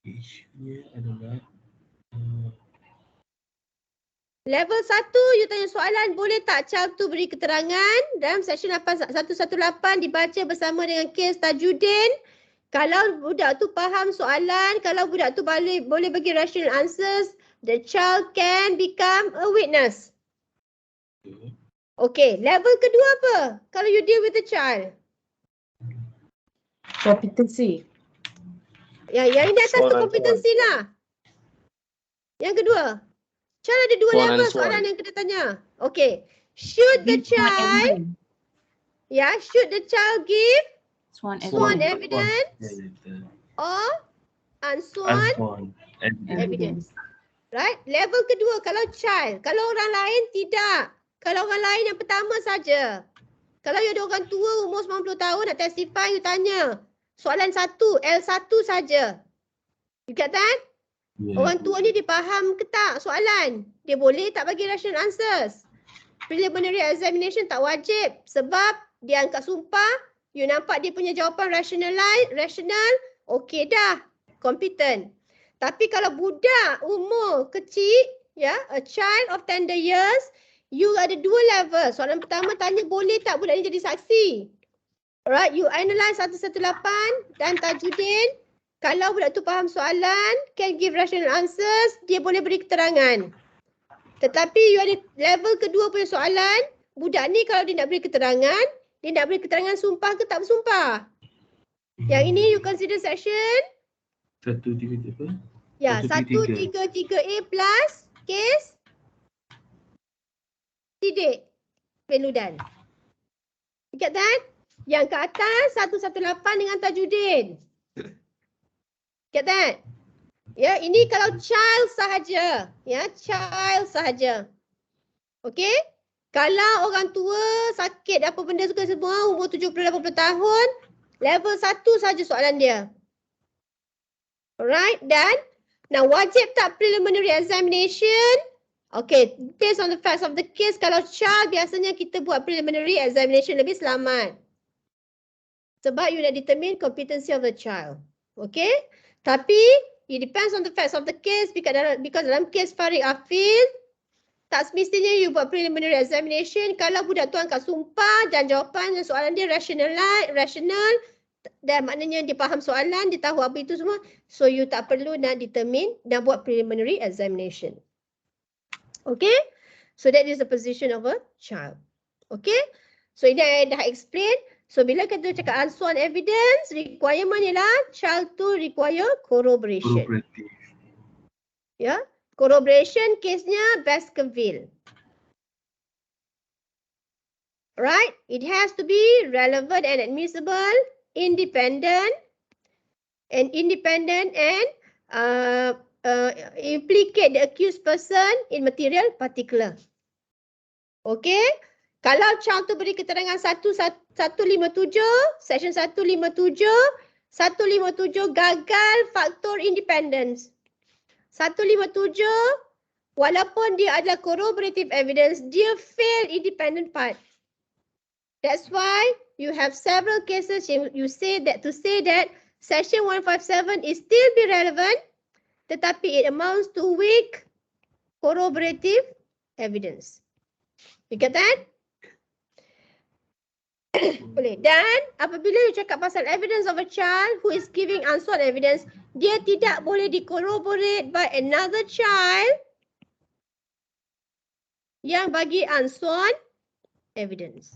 Isunya adalah Level 1, you tanya soalan, boleh tak child tu beri keterangan? Dalam section 118 dibaca bersama dengan kes Tajudin. Kalau budak tu faham soalan, kalau budak tu boleh bagi rational answers, the child can become a witness. Okay, level kedua apa? Kalau you deal with the child. Competency. Yang ini atas tu kompetensi lah. Yang kedua. Child ada dua Swan level and swan. soalan yang kita tanya. Okay. Should the child, should the child give Swan sworn evidence. evidence or unsworn Unsworn evidence. evidence? Right? Level kedua kalau child. Kalau orang lain tidak. Kalau orang lain yang pertama saja. Kalau you ada orang tua umur 90 tahun nak testify, you tanya. Soalan 1, L1 saja. You get that? Yeah. Orang tua ni dia faham ke tak soalan? Dia boleh tak bagi rational answers? Preliminary examination tak wajib sebab dia angkat sumpah, you nampak dia punya jawapan rational, okey dah, competent. Tapi kalau budak umur kecil, a child of tender years, you ada dua level. Soalan pertama tanya boleh tak budak ni jadi saksi? Alright, you analyse 118 dan tajudin. Kalau budak tu faham soalan, can give rational answers, dia boleh beri keterangan. Tetapi you ada level kedua punya soalan, budak ni kalau dia nak beri keterangan, dia nak beri keterangan sumpah ke tak bersumpah. Yang ini you consider section? 133 apa? Ya, 133A plus case sidik Peludan. You get that? Yang ke atas 118 dengan tajudin. Get that? Ya, ini kalau child sahaja. Ya, child sahaja. Okey? Kalau orang tua sakit apa benda suka semua umur 70-80 tahun, level 1 sahaja soalan dia. Alright, dan now wajib tak preliminary examination? Okay, based on the facts of the case, kalau child biasanya kita buat preliminary examination lebih selamat. Sebab you nak determine competency of the child. Okay? Tapi, it depends on the facts of the case because dalam case Farid Afil, tak semestinya you buat preliminary examination kalau budak tu angkat sumpah dan jawapan soalan dia rational, dan maknanya dia faham soalan, dia tahu apa itu semua. So, you tak perlu nak determine dan buat preliminary examination. Okay? So, that is the position of a child. Okay? So, ini I dah explain. So, bila kita cakap unsworn evidence, requirement ialah child to require corroboration. Corroborative. Ya? Corroboration case-nya Baskerville. Right? It has to be relevant and admissible, independent and implicate the accused person in material particular. Okay? Kalau child tu beri keterangan 157, section 157 gagal faktor independence. 157, walaupun dia adalah corroborative evidence, dia fail independent part. That's why you have several cases you say that to say that section 157 is still be relevant, tetapi it amounts to weak corroborative evidence. You get that? Boleh. Dan apabila you cakap pasal evidence of a child who is giving unsworn evidence, dia tidak boleh di-corroborate by another child yang bagi unsworn evidence.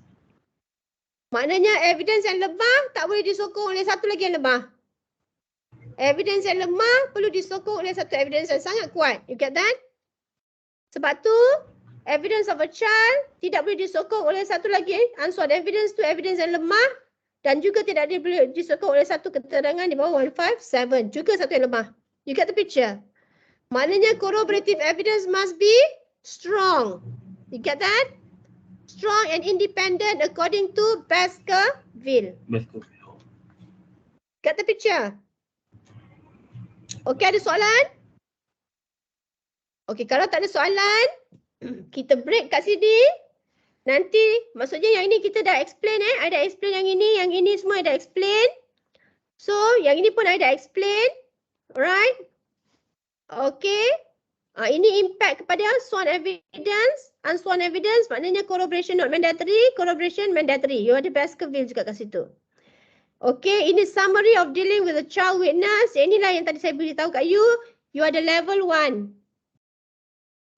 Maknanya evidence yang lemah tak boleh disokong oleh satu lagi yang lemah. Evidence yang lemah perlu disokong oleh satu evidence yang sangat kuat. You get that? Sebab tu, evidence of a child tidak boleh disokong oleh satu lagi unsworn evidence tu evidence yang lemah dan juga tidak boleh disokong oleh satu keterangan di bawah 157, juga satu yang lemah. You get the picture? Maknanya corroborative evidence must be strong. You get that? Strong and independent according to Baskerville. Baskerville. Get the picture? Okey, ada soalan? Okey, kalau tak ada soalan, kita break kat sini. Nanti, maksudnya yang ini kita dah explain I dah explain yang ini semua I dah explain. So, yang ini pun I dah explain. Alright? Okay. Ini impact kepada sworn evidence. Unsworn evidence maknanya corroboration not mandatory, corroboration mandatory. You ada Baskerville juga kat situ. Okay, ini summary of dealing with a child witness. Inilah yang tadi saya beritahu kat you. You ada level 1.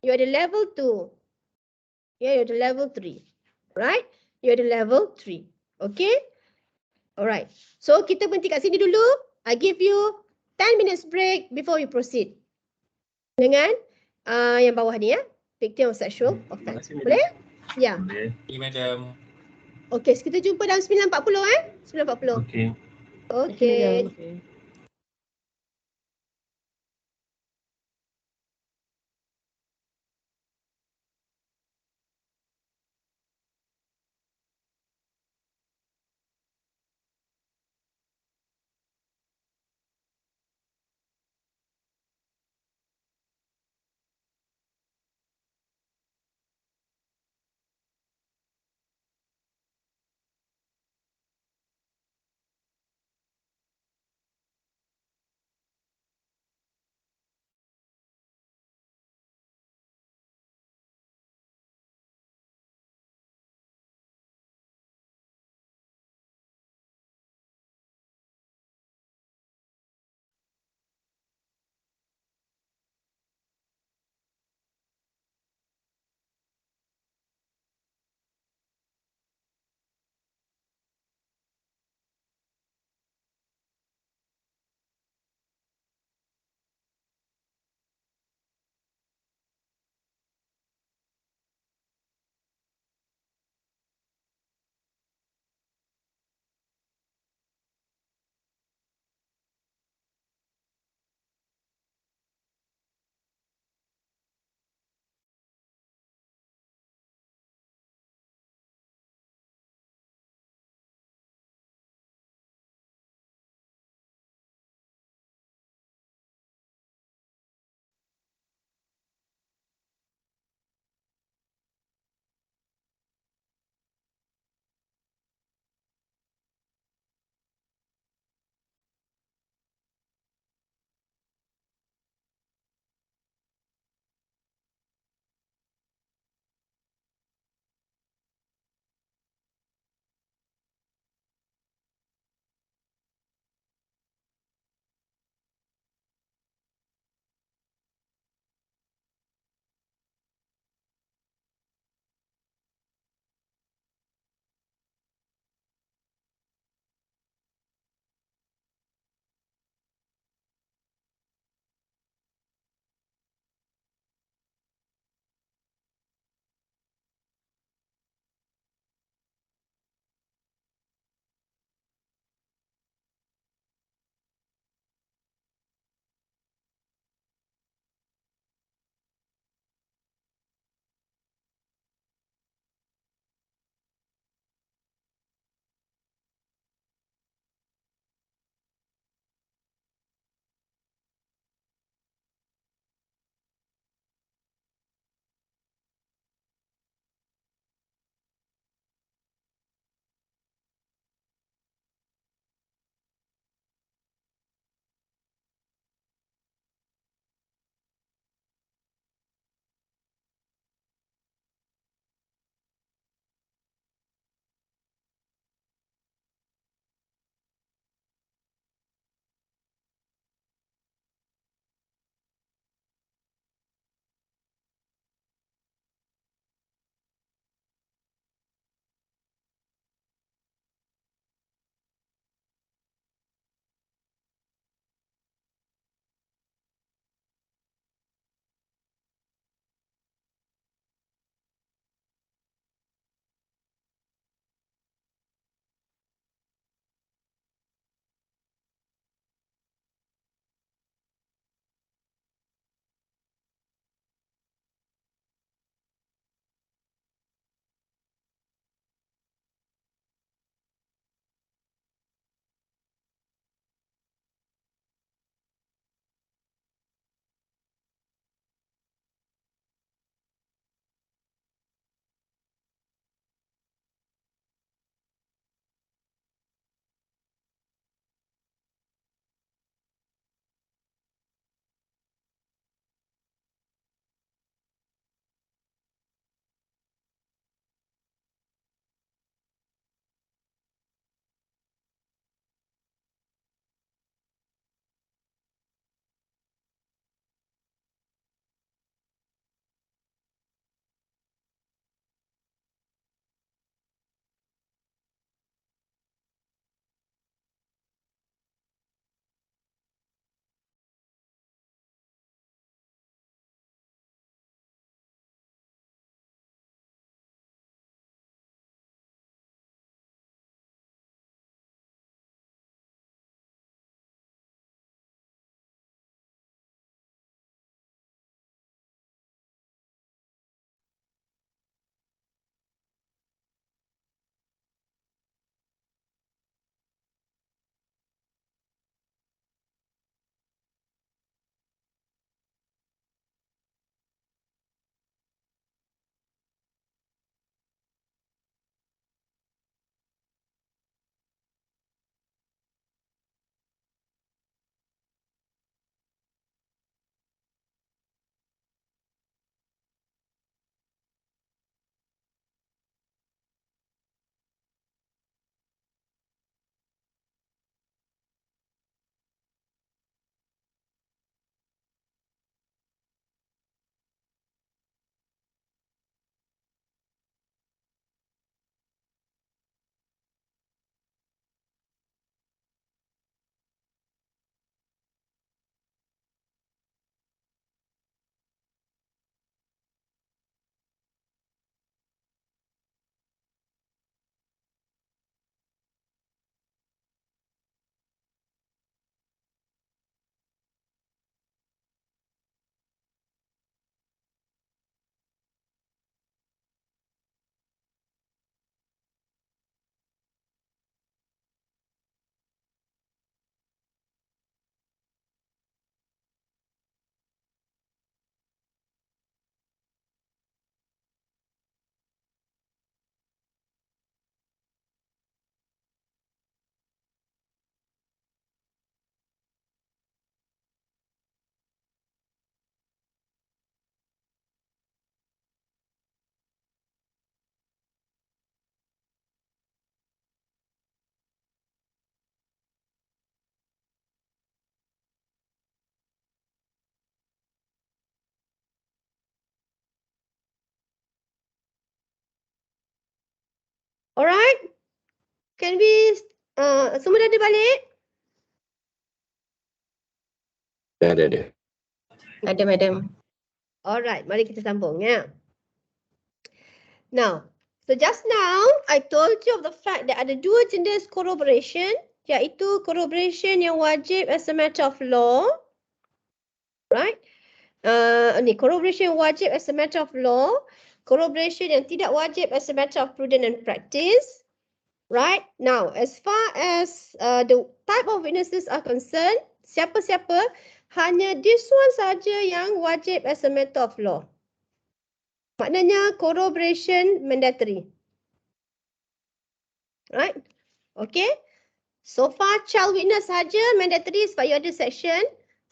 You ada level 2. You ada level 3. Right? You ada level 3. Okay? Alright. So, kita berhenti kat sini dulu. I give you 10 minutes break before we proceed. Dengan Yang bawah ni ya. Victim of sexual offence. Terima kasih, Boleh? Ya. Boleh. Okay, madam. Okey, kita jumpa dalam 9.40 9.40. Okey. Okey. madam. Okay. Alright? Can we, semua dah ada balik? Ada. Ada, Madam. Alright, mari kita sambung ya. Now, so just now I told you of the fact that ada dua jenis corroboration, iaitu corroboration yang wajib as a matter of law, right? Ni corroboration yang wajib as a matter of law, corroboration yang tidak wajib as a matter of prudence and practice, right? Now, as far as the type of witnesses are concerned, siapa-siapa, hanya this one saja yang wajib as a matter of law. Maknanya corroboration mandatory. Right? Okay. So far child witness saja mandatory sebab you ada section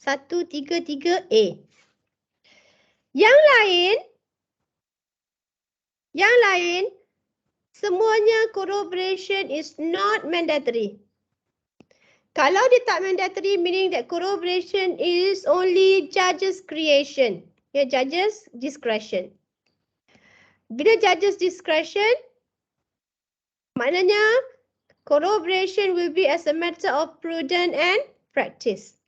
133A. Yang lain semuanya corroboration is not mandatory. Kalau dia tak mandatory, meaning that corroboration is only judge's creation. Ya, judge's discretion. Bila judge's discretion, maknanya corroboration will be as a matter of prudence and practice.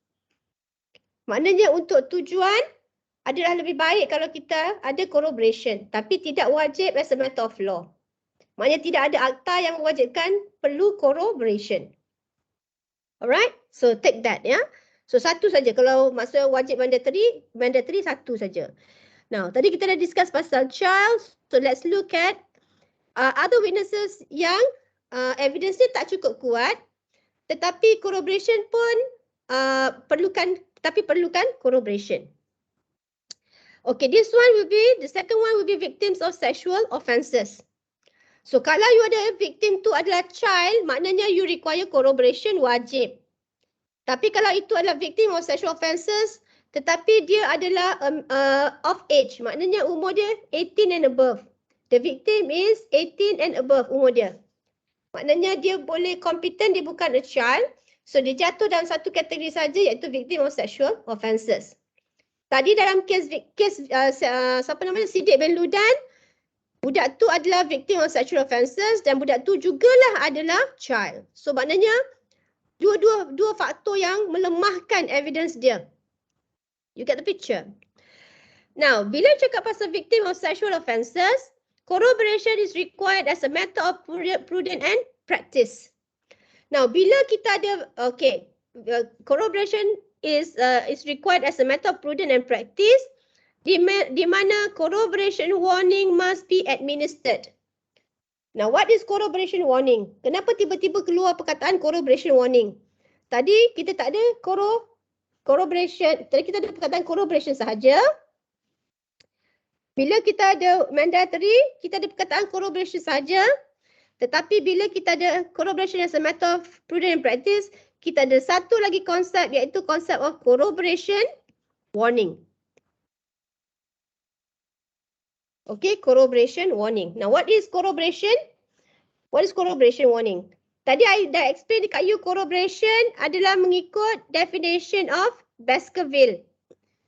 Maknanya untuk tujuan adalah lebih baik kalau kita ada corroboration, tapi tidak wajib as a matter of law. Maknanya tidak ada akta yang mewajibkan perlu corroboration. Alright, so take that ya. So satu saja, kalau maksud wajib mandatory satu saja. Now, tadi kita dah discuss pasal child, so let's look at other witnesses yang evidence dia tak cukup kuat, tetapi corroboration pun perlukan corroboration. Okay, this one will be, the second one will be victims of sexual offences. So kalau you ada victim tu adalah child, maknanya you require corroboration wajib. Tapi kalau itu adalah victim of sexual offences, tetapi dia adalah of age, maknanya umur dia 18 and above. The victim is 18 and above umur dia. Maknanya dia boleh competent, dia bukan a child. So dia jatuh dalam satu kategori saja, iaitu victim of sexual offences. Tadi dalam kes siapa namanya, Sidik bin Ludan, budak tu adalah victim of sexual offences dan budak tu jugalah adalah child. So maknanya dua faktor yang melemahkan evidence dia. You get the picture? Now, bila cakap pasal victim of sexual offences, corroboration is required as a matter of prudence and practice. Now, bila kita ada, corroboration is required as a matter of prudence and practice, di mana corroboration warning must be administered. Now, what is corroboration warning? Kenapa tiba-tiba keluar perkataan corroboration warning? Tadi kita tak ada corroboration, tadi kita ada perkataan corroboration sahaja. Bila kita ada mandatory, kita ada perkataan corroboration saja. Tetapi bila kita ada corroboration as a matter of prudence and practice, kita ada satu lagi konsep, iaitu konsep of corroboration warning. Okay, corroboration warning. Now, what is corroboration? What is corroboration warning? Tadi I dah explain dekat you, corroboration adalah mengikut definition of Baskerville.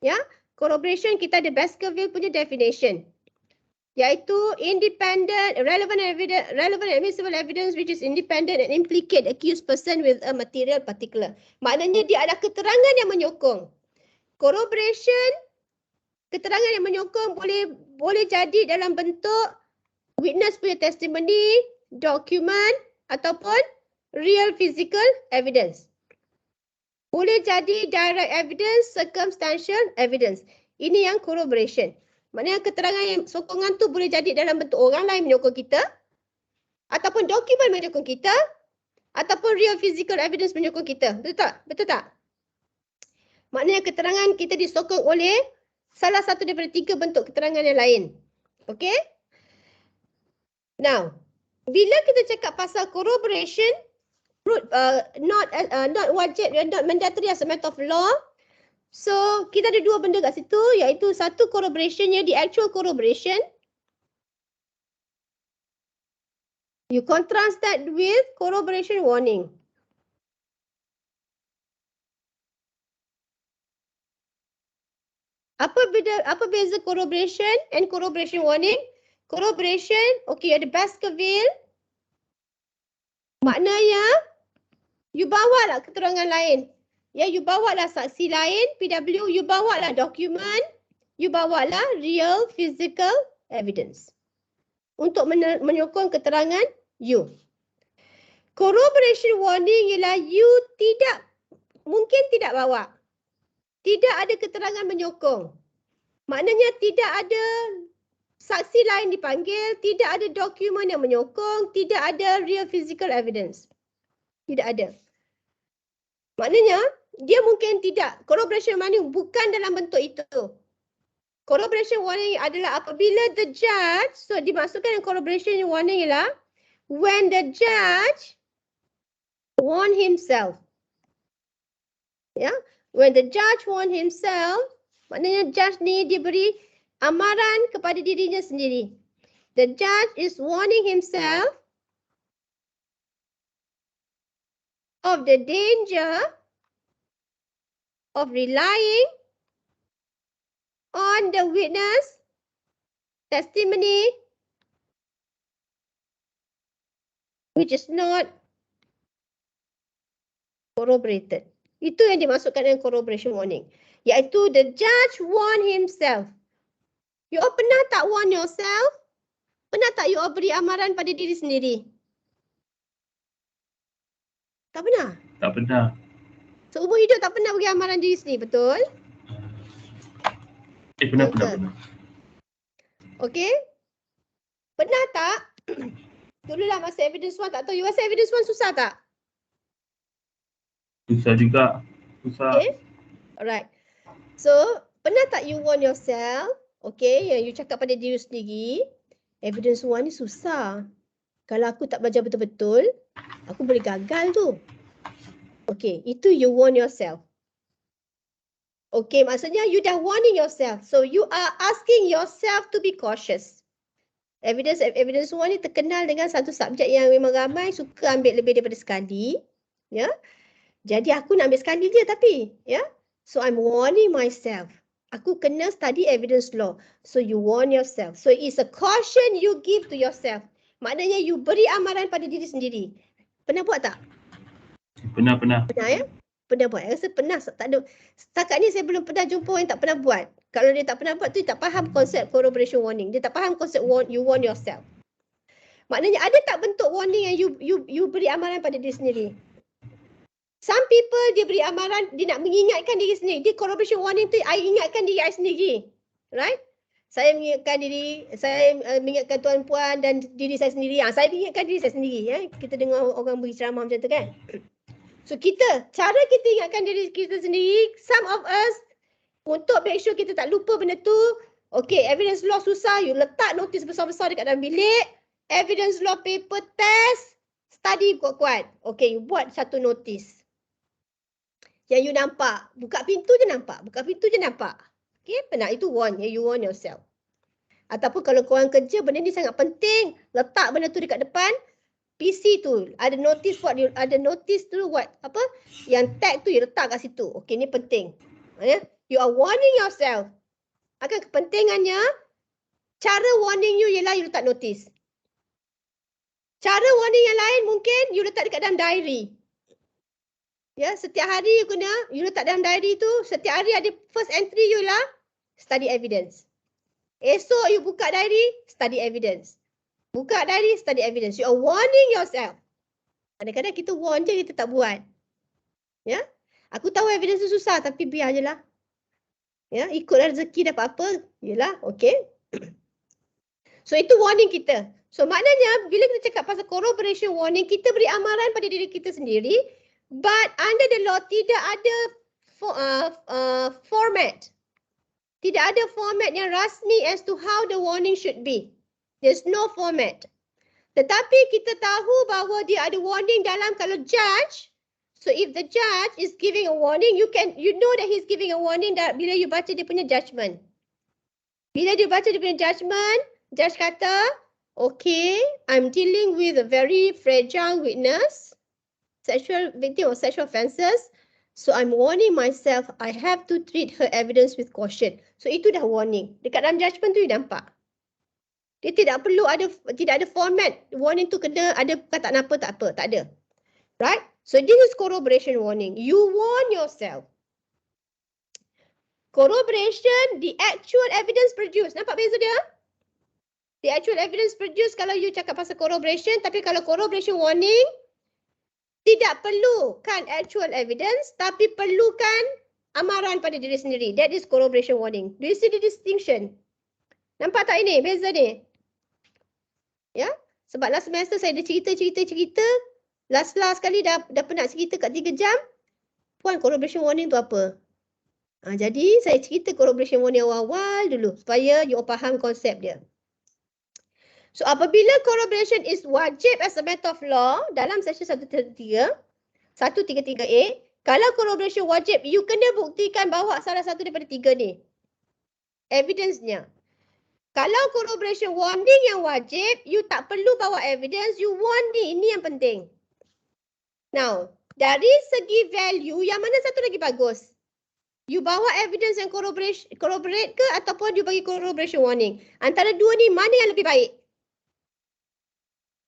Ya, corroboration kita ada Baskerville punya definition, iaitu independent, relevant admissible evidence which is independent and implicate accused person with a material particular. Maknanya dia adalah keterangan yang menyokong. Corroboration, keterangan yang menyokong boleh jadi dalam bentuk witness punya testimony, dokumen ataupun real physical evidence. Boleh jadi direct evidence, circumstantial evidence. Ini yang corroboration. Maknanya keterangan yang sokongan tu boleh jadi dalam bentuk orang lain menyokong kita, ataupun dokumen menyokong kita, ataupun real physical evidence menyokong kita. Betul tak? Betul tak? Maknanya keterangan kita disokong oleh salah satu daripada 3 bentuk keterangan yang lain. Okay? Now, bila kita cakap pasal corroboration, not wajib, not mandatory as a matter of law. So, kita ada 2 benda kat situ, iaitu satu corroborationnya, the actual corroboration. You contrast that with corroboration warning. Apa beza corroboration and corroboration warning? Corroboration, okay, ada Baskerville. Maknanya, you bawa lah keterangan lain. Ya, you bawa lah saksi lain, PW, you bawa lah dokumen, you bawa lah real physical evidence. Untuk menyokong keterangan you. Corroboration warning ialah you mungkin tidak bawa. Tidak ada keterangan menyokong. Maknanya tidak ada saksi lain dipanggil, tidak ada dokumen yang menyokong, tidak ada real physical evidence. Tidak ada. Maknanya dia mungkin tidak. Corroboration warning bukan dalam bentuk itu. Corroboration warning adalah apabila the judge, so dimaksudkan yang corroboration warning ialah when the judge warn himself. Ya, when the judge warn himself, maknanya judge ni dia beri amaran kepada dirinya sendiri. The judge is warning himself of the danger of relying on the witness testimony which is not corroborated. Itu yang dimaksudkan dengan corroboration warning. Iaitu the judge warn himself. You all pernah tak warn yourself? Pernah tak you all beri amaran pada diri sendiri? Tak pernah? Tak pernah. Seumur hidup tak pernah beri amaran diri sendiri, betul? Pernah. Okey? Pernah tak? Dululah masa evidence 1 tak tahu. You rasa evidence 1 susah tak? Susah juga. Susah. Okay. Alright. So, pernah tak you warn yourself? Okay, yang you cakap pada diri sendiri. Evidence 1 ni susah. Kalau aku tak belajar betul-betul, aku boleh gagal tu. Okay, itu you warn yourself. Okay, maksudnya you dah warning yourself. So, you are asking yourself to be cautious. Evidence 1 ni terkenal dengan satu subjek yang memang ramai suka ambil lebih daripada sekali. Ya. Jadi aku nak ambil sekali je tapi, ya. So I'm warning myself. Aku kena study evidence law. So you warn yourself. So it's a caution you give to yourself. Maknanya you beri amaran pada diri sendiri. Pernah buat tak? Pernah. Pernah ya? Pernah buat. Saya rasa pernah. Tak ada. Setakat ni saya belum pernah jumpa orang yang tak pernah buat. Kalau dia tak pernah buat tu, dia tak faham konsep corroboration warning. Dia tak faham konsep you warn yourself. Maknanya ada tak bentuk warning yang you beri amaran pada diri sendiri? Some people dia beri amaran, dia nak mengingatkan diri sendiri. Dia corroboration warning tu, I ingatkan diri I sendiri. Right? Saya mengingatkan tuan-puan dan diri saya sendiri. Saya ingatkan diri saya sendiri. Ya? Kita dengar orang beri ceramah macam tu kan. So cara kita ingatkan diri kita sendiri, some of us, untuk make sure kita tak lupa benda tu, okay, evidence law susah, you letak notis besar-besar dekat dalam bilik, evidence law paper test, study kuat-kuat. Okay, you buat satu notis. Yang you nampak, buka pintu je nampak, Okay, pernah itu warn, you warn yourself. Ataupun kalau korang kerja, benda ni sangat penting, letak benda tu dekat depan, PC tu, ada notice tu buat apa? Yang tag tu you letak kat situ. Okay, ni penting. Ya? You are warning yourself. Akan kepentingannya, cara warning you ialah you letak notice. Cara warning yang lain mungkin you letak dekat dalam diary. Ya, setiap hari you letak dalam diary tu, setiap hari ada first entry you lah, study evidence. Esok you buka diary, study evidence. Buka diary, study evidence. You are warning yourself. Kadang-kadang kita warn je, kita tak buat. Ya, aku tahu evidence tu susah tapi biar je lah. Ya, ikutlah rezeki dapat apa, yelah, okay. So itu warning kita. So maknanya bila kita cakap pasal corroboration warning, kita beri amaran pada diri kita sendiri. But under the law tidak ada format. Tidak ada format yang rasmi as to how the warning should be. There's no format. Tetapi kita tahu bahawa dia ada warning dalam kalau judge. So if the judge is giving a warning, you know that he's giving a warning bila you baca dia punya judgement. Bila dia baca dia punya judgement, judge kata, okay, I'm dealing with a very fragile witness. Sexual victim of sexual offences. So I'm warning myself, I have to treat her evidence with caution. So itu dah warning. Dekat dalam judgement tu you nampak. Dia tidak ada format. Warning tu kena ada kata apa, tak ada. Right? So this is corroboration warning. You warn yourself. Corroboration, the actual evidence produced. Nampak beza dia? The actual evidence produced kalau you cakap pasal corroboration, tapi kalau corroboration warning, tidak perlukan actual evidence, tapi perlukan amaran pada diri sendiri. That is corroboration warning. Do you see the distinction? Nampak tak ini? Beza ni. Ya? Sebab last semester saya ada cerita. Last sekali dah penat cerita kat 3 jam. Puan, corroboration warning tu apa? Jadi saya cerita corroboration warning awal-awal dulu supaya you faham konsep dia. So apabila corroboration is wajib as a matter of law dalam section 133A, kalau corroboration wajib, you kena buktikan bahawa salah satu daripada 3 ni. Evidence-nya. Kalau corroboration warning yang wajib, you tak perlu bawa evidence, you warning. Ini yang penting. Now, dari segi value, yang mana satu lagi bagus? You bawa evidence yang corroborate ke ataupun you bagi corroboration warning? Antara dua ni, mana yang lebih baik?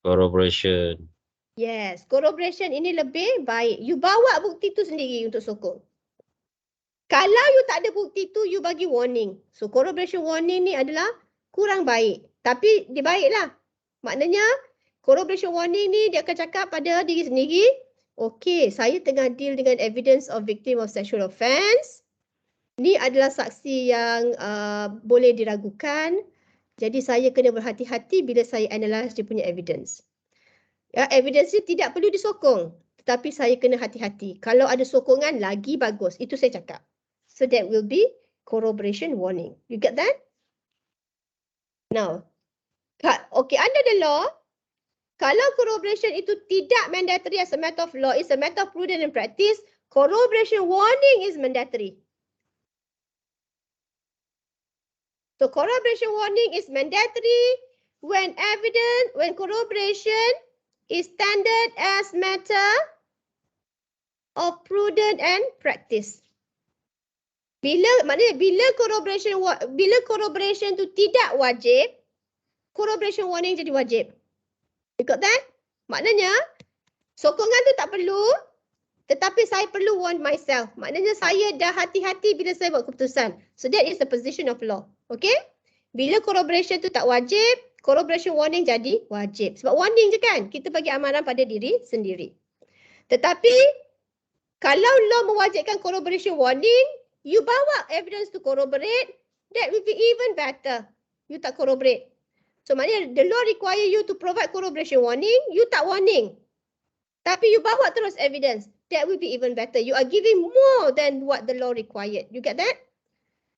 Corroboration. Yes, corroboration ini lebih baik. You bawa bukti tu sendiri untuk sokong. Kalau you tak ada bukti tu, you bagi warning. So, corroboration warning ni adalah kurang baik. Tapi dia baiklah. Maknanya, corroboration warning ni dia akan cakap pada diri sendiri, okay, saya tengah deal dengan evidence of victim of sexual offence. Ni adalah saksi yang boleh diragukan. Jadi saya kena berhati-hati bila saya analyse dia punya evidence. Ya, evidence dia tidak perlu disokong. Tetapi saya kena hati-hati. Kalau ada sokongan, lagi bagus. Itu saya cakap. So that will be corroboration warning. You get that? Now, okay, under the law, kalau corroboration itu tidak mandatory as a matter of law, it's a matter of prudence and practice, corroboration warning is mandatory. So corroboration warning is mandatory when corroboration is standard as matter of prudence and practice. Bila corroboration tu tidak wajib, corroboration warning jadi wajib. You got that? Maknanya sokongan tu tak perlu, tetapi saya perlu warn myself. Maknanya saya dah hati-hati bila saya buat keputusan. So that is the position of law. Okay? Bila corroboration tu tak wajib, corroboration warning jadi wajib. Sebab warning je kan, kita bagi amaran pada diri sendiri. Tetapi kalau law mewajibkan corroboration warning, you bawa evidence to corroborate, that will be even better. You tak corroborate. So maknanya the law require you to provide corroboration warning, you tak warning. Tapi you bawa terus evidence, that will be even better. You are giving more than what the law required. You get that?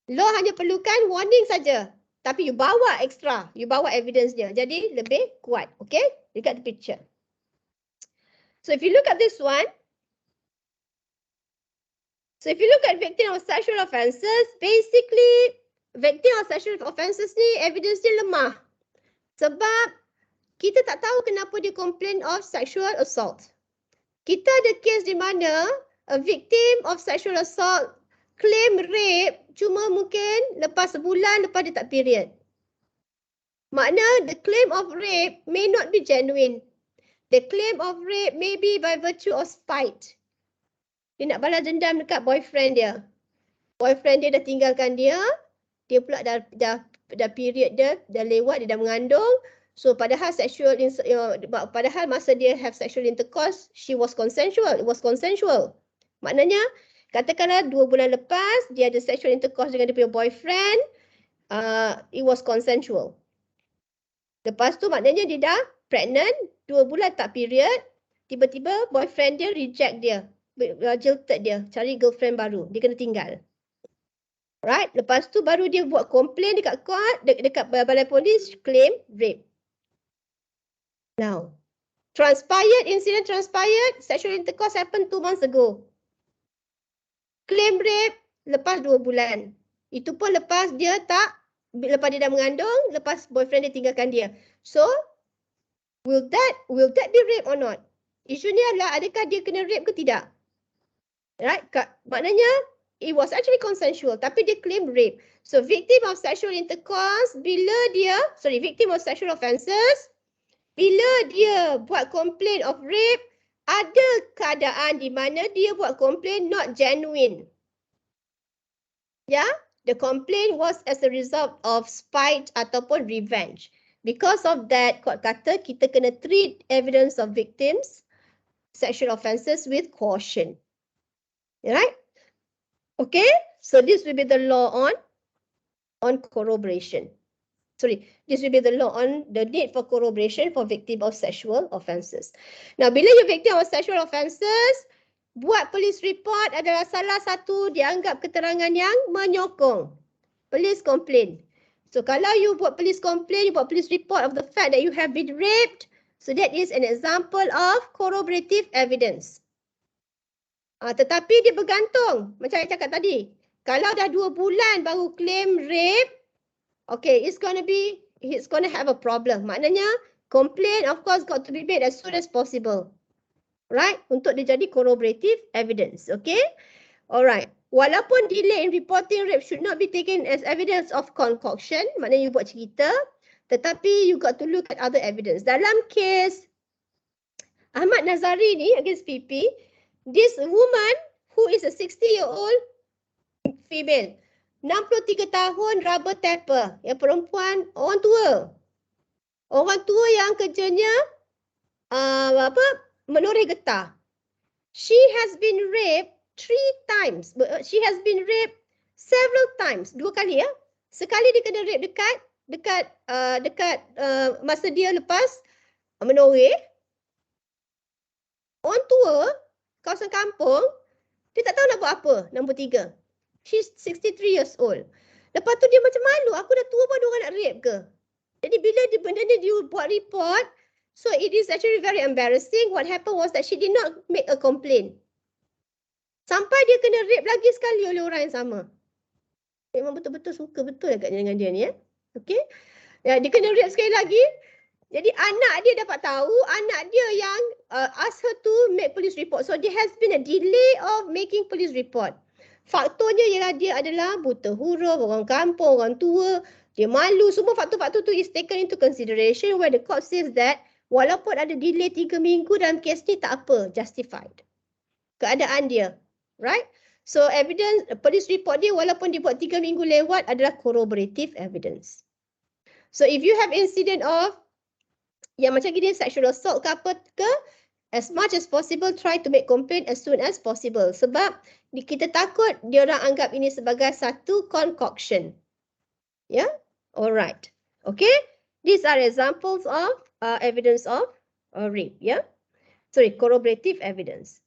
Law hanya perlukan warning saja. Tapi you bawa extra, you bawa evidence dia. Jadi lebih kuat. Okay? You got the picture. So if you look at this one, so if you look at victim of sexual offences, basically victim of sexual offences ni evidence dia lemah. Sebab kita tak tahu kenapa dia complain of sexual assault. Kita ada case di mana a victim of sexual assault claim rape cuma mungkin lepas sebulan lepas dia tak period. Makna the claim of rape may not be genuine. The claim of rape may be by virtue of spite. Dia nak balas dendam dekat boyfriend dia. Boyfriend dia dah tinggalkan dia. Dia pula dah period dia, dah lewat, dia dah mengandung. So padahal padahal masa dia have sexual intercourse, she was consensual. It was consensual. Maknanya, katakanlah 2 bulan lepas, dia ada sexual intercourse dengan dia punya boyfriend, it was consensual. Lepas tu maknanya dia dah pregnant, 2 bulan tak period, tiba-tiba boyfriend dia reject dia. Jilted dia, cari girlfriend baru, dia kena tinggal. Right, lepas tu baru dia buat complain dekat court, dekat balai polis, claim rape. Now, incident transpired, sexual intercourse happened 2 months ago. Claim rape lepas 2 bulan. Itu pun lepas dia dah mengandung, lepas boyfriend dia tinggalkan dia. So, will that be rape or not? Isu ni adalah adakah dia kena rape ke tidak? Right? Maknanya it was actually consensual, tapi dia claim rape. So victim of sexual intercourse, victim of sexual offences, bila dia buat complaint of rape, ada keadaan di mana dia buat complaint not genuine. Ya, the complaint was as a result of spite ataupun revenge. Because of that, court kata kita kena treat evidence of victims sexual offences with caution. Right? Okay, so this will be the law on corroboration. This will be the law on the need for corroboration for victim of sexual offences. Now, bila you victim of sexual offences, buat police report adalah salah satu dianggap keterangan yang menyokong. Police complaint. So, kalau you buat police complaint, you buat police report of the fact that you have been raped, so that is an example of corroborative evidence. Tetapi dia bergantung, macam saya cakap tadi. Kalau dah 2 bulan baru claim rape, okay, it's gonna have a problem. Maknanya, complaint of course got to be made as soon as possible. Right? Untuk dia jadi corroborative evidence. Okay? Alright. Walaupun delay in reporting rape should not be taken as evidence of concoction, maknanya you buat cerita, tetapi you got to look at other evidence. Dalam kes Ahmad Nazari ni against PP, this woman who is a 60-year-old female, 63 tahun rubber tapper, yang perempuan orang tua. Orang tua yang kerjanya menoreh getah. She has been raped 3 times. She has been raped several times. 2 kali ya. Sekali dia kena rape dekat masa dia lepas menoreh. Orang tua, kawasan kampung, dia tak tahu nak buat apa. Nombor 3. She's 63 years old. Lepas tu dia macam malu. Aku dah tua pun orang nak rape ke? Jadi bila benda ni dia buat report, so it is actually very embarrassing. What happened was that she did not make a complaint. Sampai dia kena rape lagi sekali oleh orang yang sama. Memang betul-betul suka betul agaknya dengan dia ni ya. Okay. Ya, dia kena rape sekali lagi. Jadi anak dia dapat tahu, anak dia yang ask her to make police report. So there has been a delay of making police report. Faktornya ialah dia adalah buta huruf, orang kampung, orang tua, dia malu. Semua faktor-faktor tu is taken into consideration where the court says that walaupun ada delay 3 minggu dalam kes ni tak apa, justified. Keadaan dia. Right? So evidence, police report dia walaupun dia buat 3 minggu lewat adalah corroborative evidence. So if you have incident of yang macam gini sexual assault ke apa ke, as much as possible try to make complaint as soon as possible. Sebab kita takut dia orang anggap ini sebagai satu concoction. Yeah? Alright. Okay? These are examples of evidence of rape. Yeah? Sorry, corroborative evidence.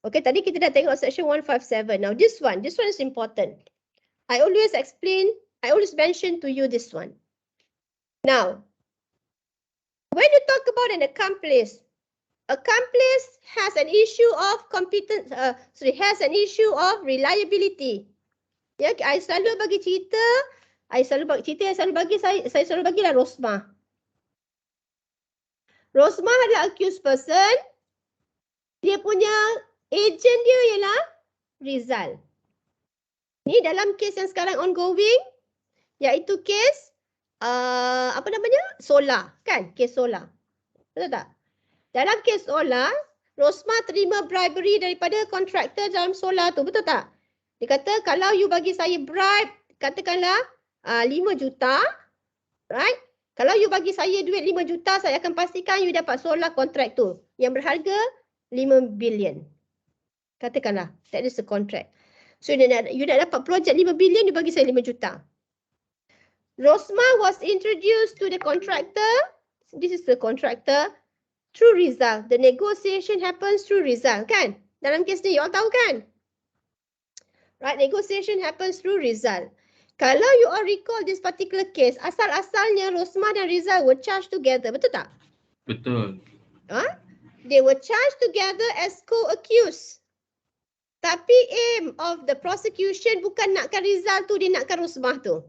Okay, tadi kita dah tengok section 157. Now this one is important. I always mention to you this one. Now, when you talk about an accomplice has an issue of competence, has an issue of reliability. Ya, saya selalu bagi cerita, saya selalu bagilah Rosmah. Rosmah adalah accused person. Dia punya agent dia ialah Rizal. Ni dalam kes yang sekarang ongoing, iaitu kes Solar, kan? Kes Solar. Betul tak? Dalam kes Solar, Rosmah terima bribery daripada kontraktor dalam Solar tu, betul tak? Dia kata kalau you bagi saya bribe, katakanlah 5 juta, right? Kalau you bagi saya duit 5 juta, saya akan pastikan you dapat Solar kontrak tu yang berharga 5 bilion. Katakanlah, that is the contract. So you nak dapat projek 5 bilion, you bagi saya 5 juta. Rosmah was introduced to the contractor. This is the contractor through Rizal. The negotiation happens through Rizal, kan? Dalam kes ni, you all tahu kan? Right, negotiation happens through Rizal. Kalau you all recall this particular case, asal-asalnya Rosmah dan Rizal were charged together, betul tak? Betul. They were charged together as co-accused. Tapi aim of the prosecution bukan nakkan Rizal tu, dia nakkan Rosmah tu.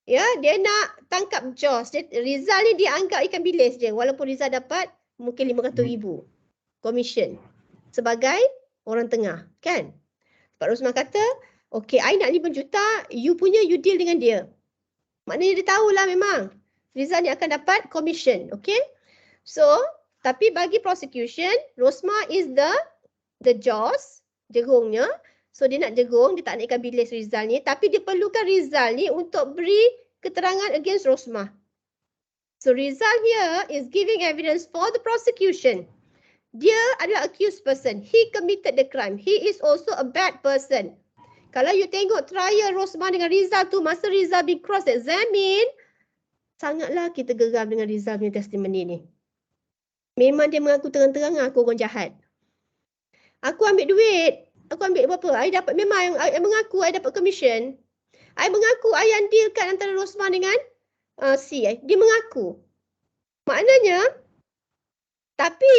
Ya, dia nak tangkap Jos. Rizal ni dia anggap ikan bilis je. Walaupun Rizal dapat mungkin 500,000 commission sebagai orang tengah, kan? Pak Rosman kata, okay, I nak 5 juta, you punya you deal dengan dia. Maknanya dia tahulah memang Rizal ni akan dapat commission, okay? So, tapi bagi prosecution, Rosma is the jaws, jegungnya. So dia nak jegung, dia tak nak ikan bilis Rizal ni, tapi dia perlukan Rizal ni untuk beri keterangan against Rosma. So Rizal here is giving evidence for the prosecution. Dia adalah accused person. He committed the crime. He is also a bad person. Kalau you tengok trial Rosma dengan Rizal tu, masa Rizal be cross-examine, sangatlah kita geram dengan Rizal punya testimoni ni. Memang dia mengaku terang-terang aku orang jahat. Aku ambil duit. Aku ambil berapa? I dapat, memang I mengaku I dapat commission. I mengaku I yang dealkan antara Rosma dengan C. Dia mengaku. Maknanya, tapi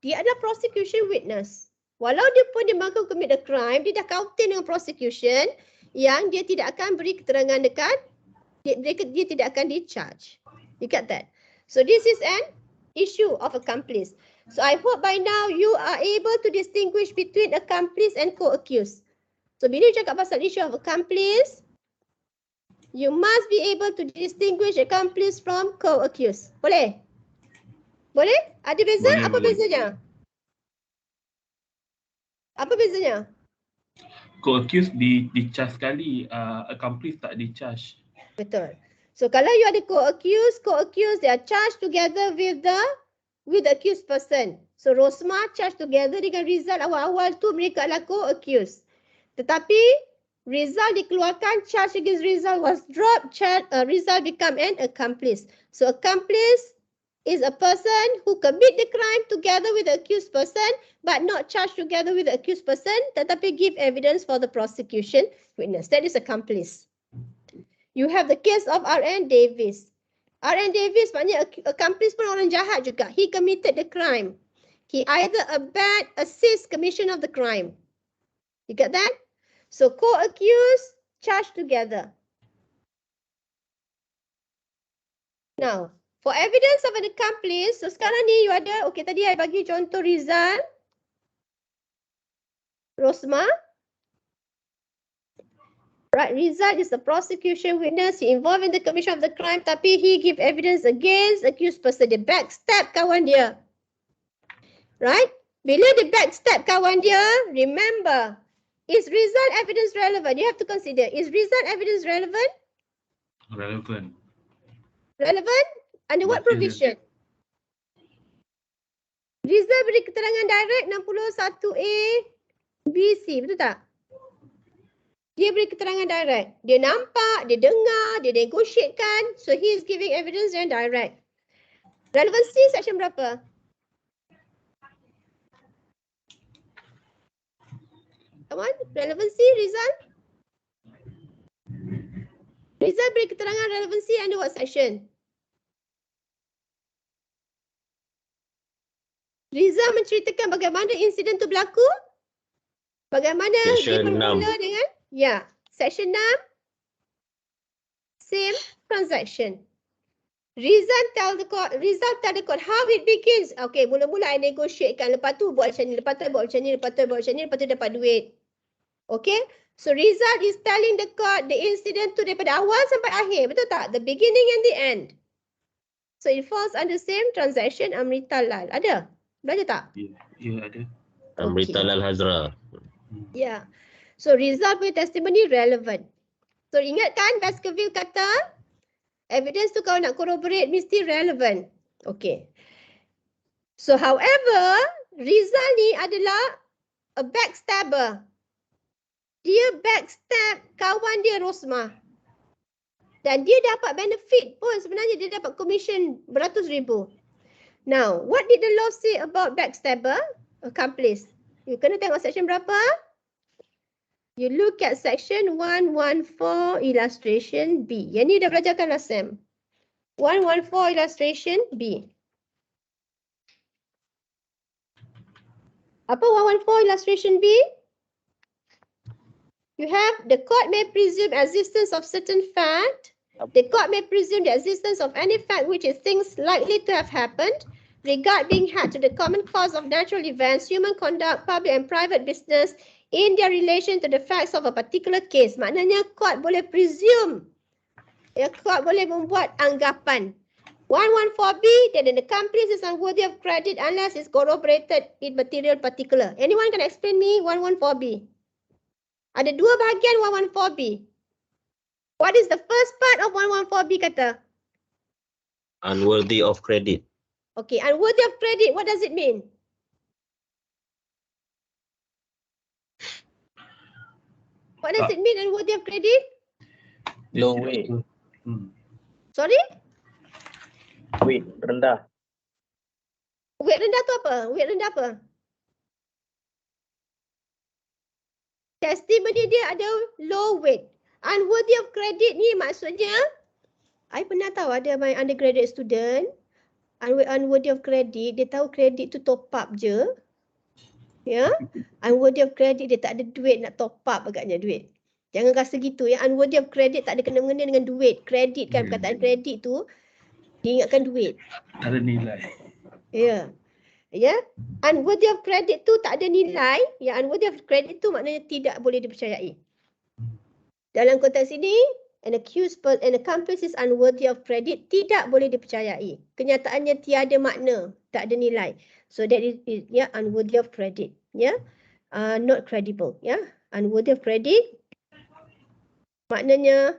dia adalah prosecution witness. Walau dia pun dia mengaku commit the crime, dia dah counting dengan prosecution yang dia tidak akan beri keterangan dekat, dia tidak akan di-charge. You get that? So this is an issue of accomplice. So I hope by now you are able to distinguish between accomplice and co-accused. So bila you cakap pasal issue of accomplice, you must be able to distinguish accomplice from co-accused. Boleh? Boleh? Ada beza? Boleh, Apa boleh. bezanya? Apa bezanya? Co-accused di-charge sekali, accomplice tak di-charge. Betul. So kalau you ada co-accused, they are charged together with the accused person. So Rosma charged together dengan Rizal awal-awal tu mereka adalah co-accused. Tetapi Rizal dikeluarkan, charge against Rizal was dropped, Rizal become an accomplice. So accomplice is a person who commit the crime together with the accused person but not charged together with the accused person tetapi give evidence for the prosecution witness. That is accomplice. You have the case of R.N. Davis. R.N. Davis maknanya accomplice pun orang jahat juga. He committed the crime. He either abet, assist commission of the crime. You get that? So co-accused, charged together. Now, for evidence of an accomplice, so sekarang ni you ada, okay tadi I bagi contoh Rizal, Rosma. Right, Rizal is the prosecution witness. He involved in the commission of the crime, tapi he give evidence against accused person. Dia backstab kawan dia. Right? Bila dia backstab kawan dia, remember, is Rizal evidence relevant? You have to consider, is Rizal evidence relevant? Relevant. Relevant? Under what provision? Rizal beri keterangan direct 61A, BC, betul tak? Dia beri keterangan direct. Dia nampak, dia dengar, dia negotiatekan. So he is giving evidence yang direct. Relevancy section berapa? Come on, relevancy Rizal? Rizal beri keterangan relevancy under what section? Rizal menceritakan bagaimana insiden itu berlaku? Bagaimana dia Section bermula dengan? Ya, section 6. Same transaction. Rizal tell the court how it begins. Okay, mula-mula I negotiatekan. Lepas tu buat macam ni, lepas tu buat macam ni, lepas tu buat macam ni, lepas tu dapat duit. Okay, so Rizal is telling the court the incident tu daripada awal sampai akhir. Betul tak? The beginning and the end. So it falls under same transaction Amrita Lal. Ada? Belajar tak? Ya, ada. Amrita Lal Hazra. Ya. So Rizal punya testimony relevant. So ingatkan Baskerville kata evidence tu kalau nak corroborate mesti relevant. Okay. So however, Rizal ni adalah a backstabber. Dia backstab kawan dia Rosma. Dan dia dapat benefit pun sebenarnya dia dapat commission beratus ribu. Now, what did the law say about backstabber? Accomplice. You kena tengok section berapa? You look at section 114 illustration B. Yang ni dah belajarkan last sem. 114 illustration B. Apa 114 illustration B? You have the court may presume existence of certain fact. The court may presume the existence of any fact which it thinks likely to have happened. Regard being had to the common cause of natural events, human conduct, public and private business in their relation to the facts of a particular case. Maknanya court boleh presume. Ya, court boleh membuat anggapan. 114B, that an accomplice is unworthy of credit unless it's corroborated in material particular. Anyone can explain me 114B? Ada dua bahagian 114B. What is the first part of 114B kata? Unworthy of credit. Okay, unworthy of credit, what does it mean? What does it mean unworthy of credit? Low weight. Sorry? Weight rendah. Weight rendah tu apa? Weight rendah apa? Testimony dia ada low weight. Unworthy of credit ni maksudnya, I pernah tahu ada my undergraduate student, unworthy of credit, dia tahu kredit tu top up je. Ya, unworthy of credit, dia tak ada duit nak top up agaknya duit. Jangan rasa gitu ya, unworthy of credit tak ada kena-mengena dengan duit. Kredit kan, perkataan kredit tu, diingatkan duit. Tak ada nilai. Ya. Ya, unworthy of credit tu tak ada nilai. Ya, unworthy of credit tu maknanya tidak boleh dipercayai. Dalam konteks ini, an accomplice is unworthy of credit tidak boleh dipercayai. Kenyataannya tiada makna, tak ada nilai. So that is ya, unworthy of credit. Ya, not credible. Ya, unworthy of credit maknanya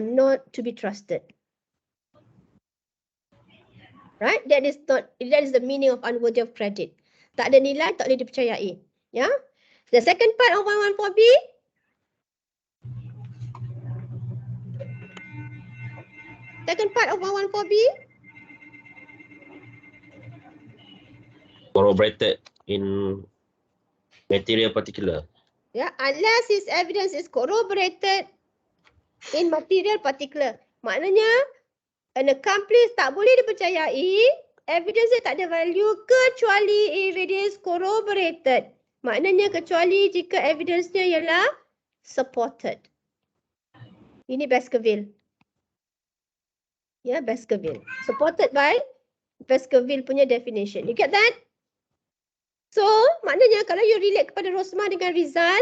not to be trusted. Right? That is the meaning of unworthy of credit. Tak ada nilai, tak boleh dipercayai. Ya. The second part of 114B. Second part of 114B. Corroborated in material particular. Ya, unless his evidence is corroborated in material particular. Maknanya, an accomplice tak boleh dipercayai, evidence dia tak ada value kecuali if it is corroborated. Maknanya kecuali jika evidence-nya ialah supported. Ini Baskerville. Ya, Baskerville. Supported by Baskerville punya definition. You get that? So, maknanya kalau you relate kepada Rosmah dengan Rizal,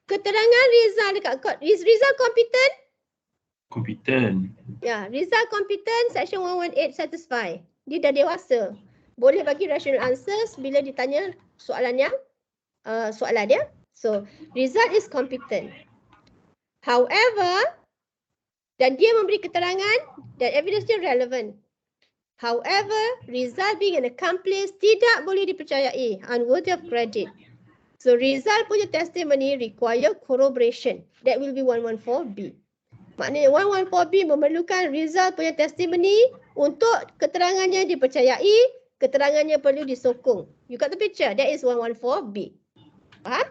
keterangan Rizal dekat court, is Rizal competent? Competent. Ya, Rizal competent, section 118 satisfy. Dia dah dewasa. Boleh bagi rational answers bila ditanya soalan dia. So, Rizal is competent. However, dan dia memberi keterangan dan evidence dia relevant. However, Rizal being an accomplice tidak boleh dipercayai, unworthy of credit. So, Rizal punya testimony require corroboration. That will be 114B. Maknanya 114B memerlukan Rizal punya testimony untuk keterangannya dipercayai, keterangannya perlu disokong. You got the picture? That is 114B. Faham?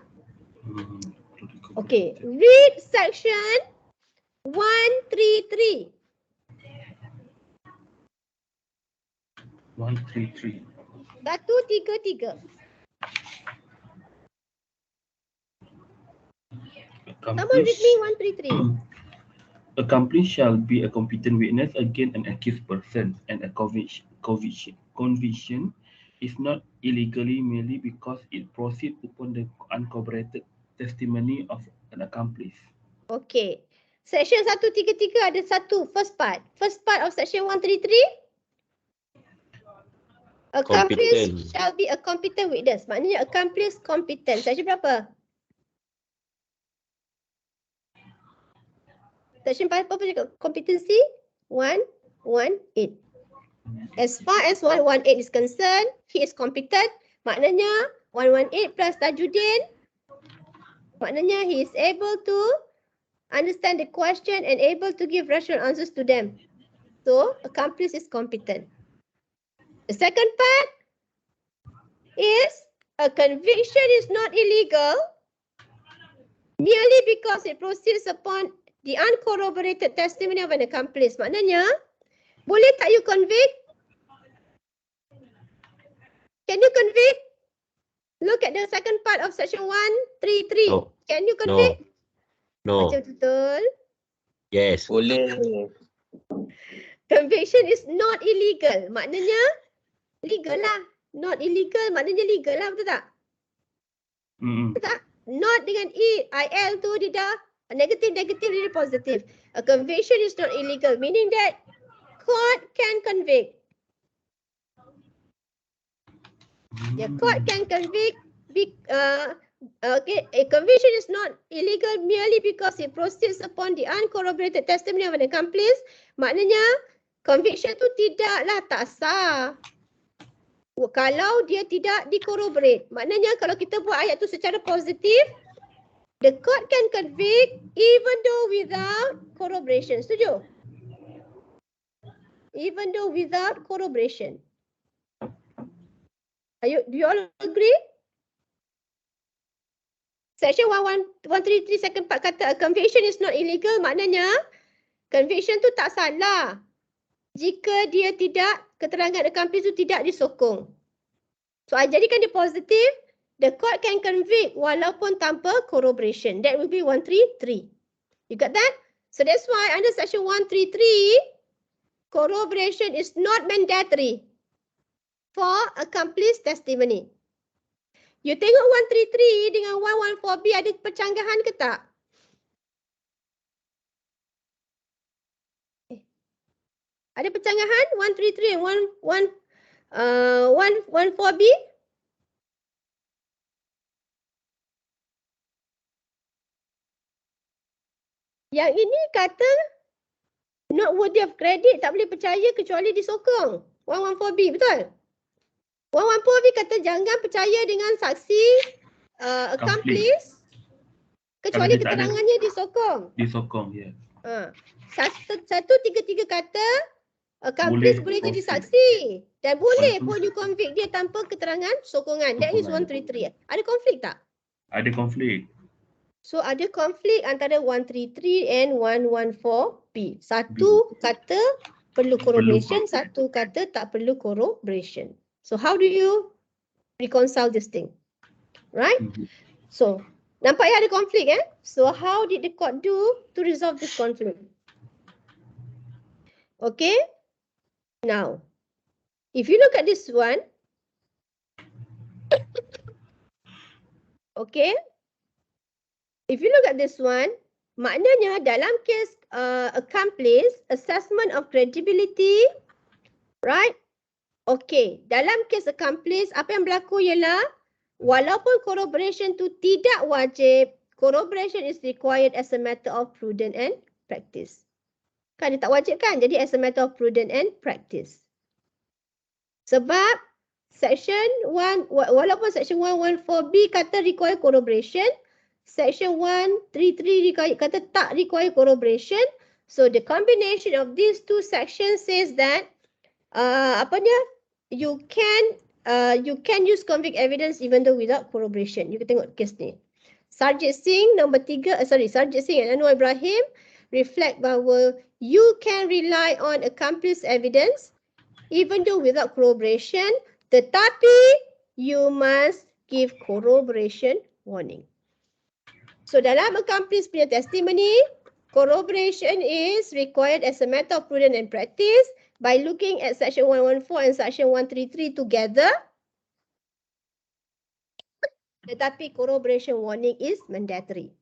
Okay, read section 133. 133. 133. Someone read me 133. Accomplice shall be a competent witness against an accused person, and a conviction is not illegally merely because it proceeds upon the uncorroborated testimony of an accomplice. Okay. Section 133 ada first part. First part of section 133. Accomplice Competent. shall be a competent witness. Maknanya accomplice competent. Section berapa? Section apa cakap? Competency 118. As far as 118 is concerned, he is competent. Maknanya 118 plus Tajudin. Maknanya he is able to understand the question and able to give rational answers to them. So, accomplice is competent. The second part is a conviction is not illegal merely because it proceeds upon the uncorroborated testimony of an accomplice. Maknanya, boleh tak you convict? Can you convict? Look at the second part of section 133. No. Can you convict? No. Macam betul. Yes. Boleh. Conviction is not illegal. Maknanya, legal lah. Not illegal maknanya legal lah, betul tak? Mm-mm. Tak? Not dengan IL tu dia dah negative jadi positive. A conviction is not illegal, meaning that court can convict. The court can convict. Okay, a conviction is not illegal merely because it proceeds upon the uncorroborated testimony of an accomplice. Maknanya conviction tu tidaklah tak sah kalau dia tidak dicorroborate. Maknanya kalau kita buat ayat tu secara positif, the court can convict even though without corroboration. Setuju? Even though without corroboration. Do you all agree? Section 133 second part kata a conviction is not illegal, maknanya conviction tu tak salah jika dia tidak, keterangan accomplice tu tidak disokong. So I jadikan dia positif, the court can convict walaupun tanpa corroboration. That will be 133. You got that? So that's why under section 133, corroboration is not mandatory for accomplice testimony. You tengok 133 dengan 114B ada percanggahan ke tak? Ada percanggahan 133 and 114B? Yang ini kata not worthy of credit, tak boleh percaya kecuali disokong. 114B, betul? 114B kata jangan percaya dengan saksi accomplice kecuali keterangannya disokong. Disokong, ya. 133 kata accomplice boleh jadi saksi dan boleh pun you convict dia tanpa keterangan sokongan. That is 133. Ada konflik tak? Ada konflik. So ada konflik antara 133 and 114B. Satu kata perlu corroboration, satu kata tak perlu corroboration. So how do you reconcile this thing? Right? So, nampak ya ada konflik So how did the court do to resolve this conflict? Okay? Now, if you look at this one, okay? If you look at this one, maknanya dalam kes accomplice, assessment of credibility, right? Okay, dalam kes accomplice, apa yang berlaku ialah walaupun corroboration tu tidak wajib, corroboration is required as a matter of prudent and practice. Kan dia tak wajib kan? Jadi as a matter of prudent and practice. Sebab section 1, walaupun section 114B kata require corroboration, section 133 kata tak require corroboration. So the combination of these two sections says that you can use convict evidence even though without corroboration. You tengok kes ni. Sarjit Singh Sarjit Singh and Anwar Ibrahim reflect bahawa you can rely on accomplice evidence even though without corroboration, tetapi you must give corroboration warning. So dalam accomplice punya testimony, corroboration is required as a matter of prudent and practice. By looking at section 114 and section 133 together, tetapi corroboration warning is mandatory.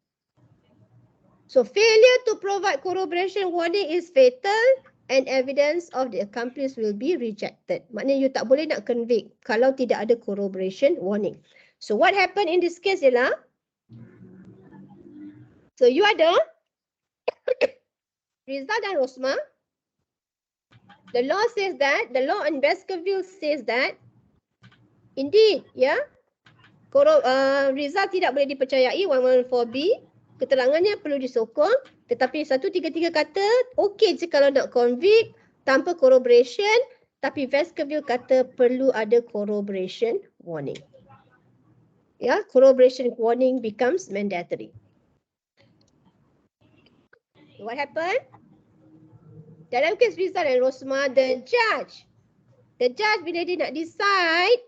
So failure to provide corroboration warning is fatal and evidence of the accomplice will be rejected. Maknanya you tak boleh nak convict kalau tidak ada corroboration warning. So what happened in this case ialah, so you ada Rizal dan Rosma. The law says that, the law in Baskerville says that, indeed, Rizal tidak boleh dipercayai 114B, keterangannya perlu disokong, tetapi 133 kata, okey je kalau nak convict tanpa corroboration, tapi Baskerville kata perlu ada corroboration warning. Corroboration warning becomes mandatory. What happened? Dalam kes Rizal dan Rosma, the judge bila dia nak decide,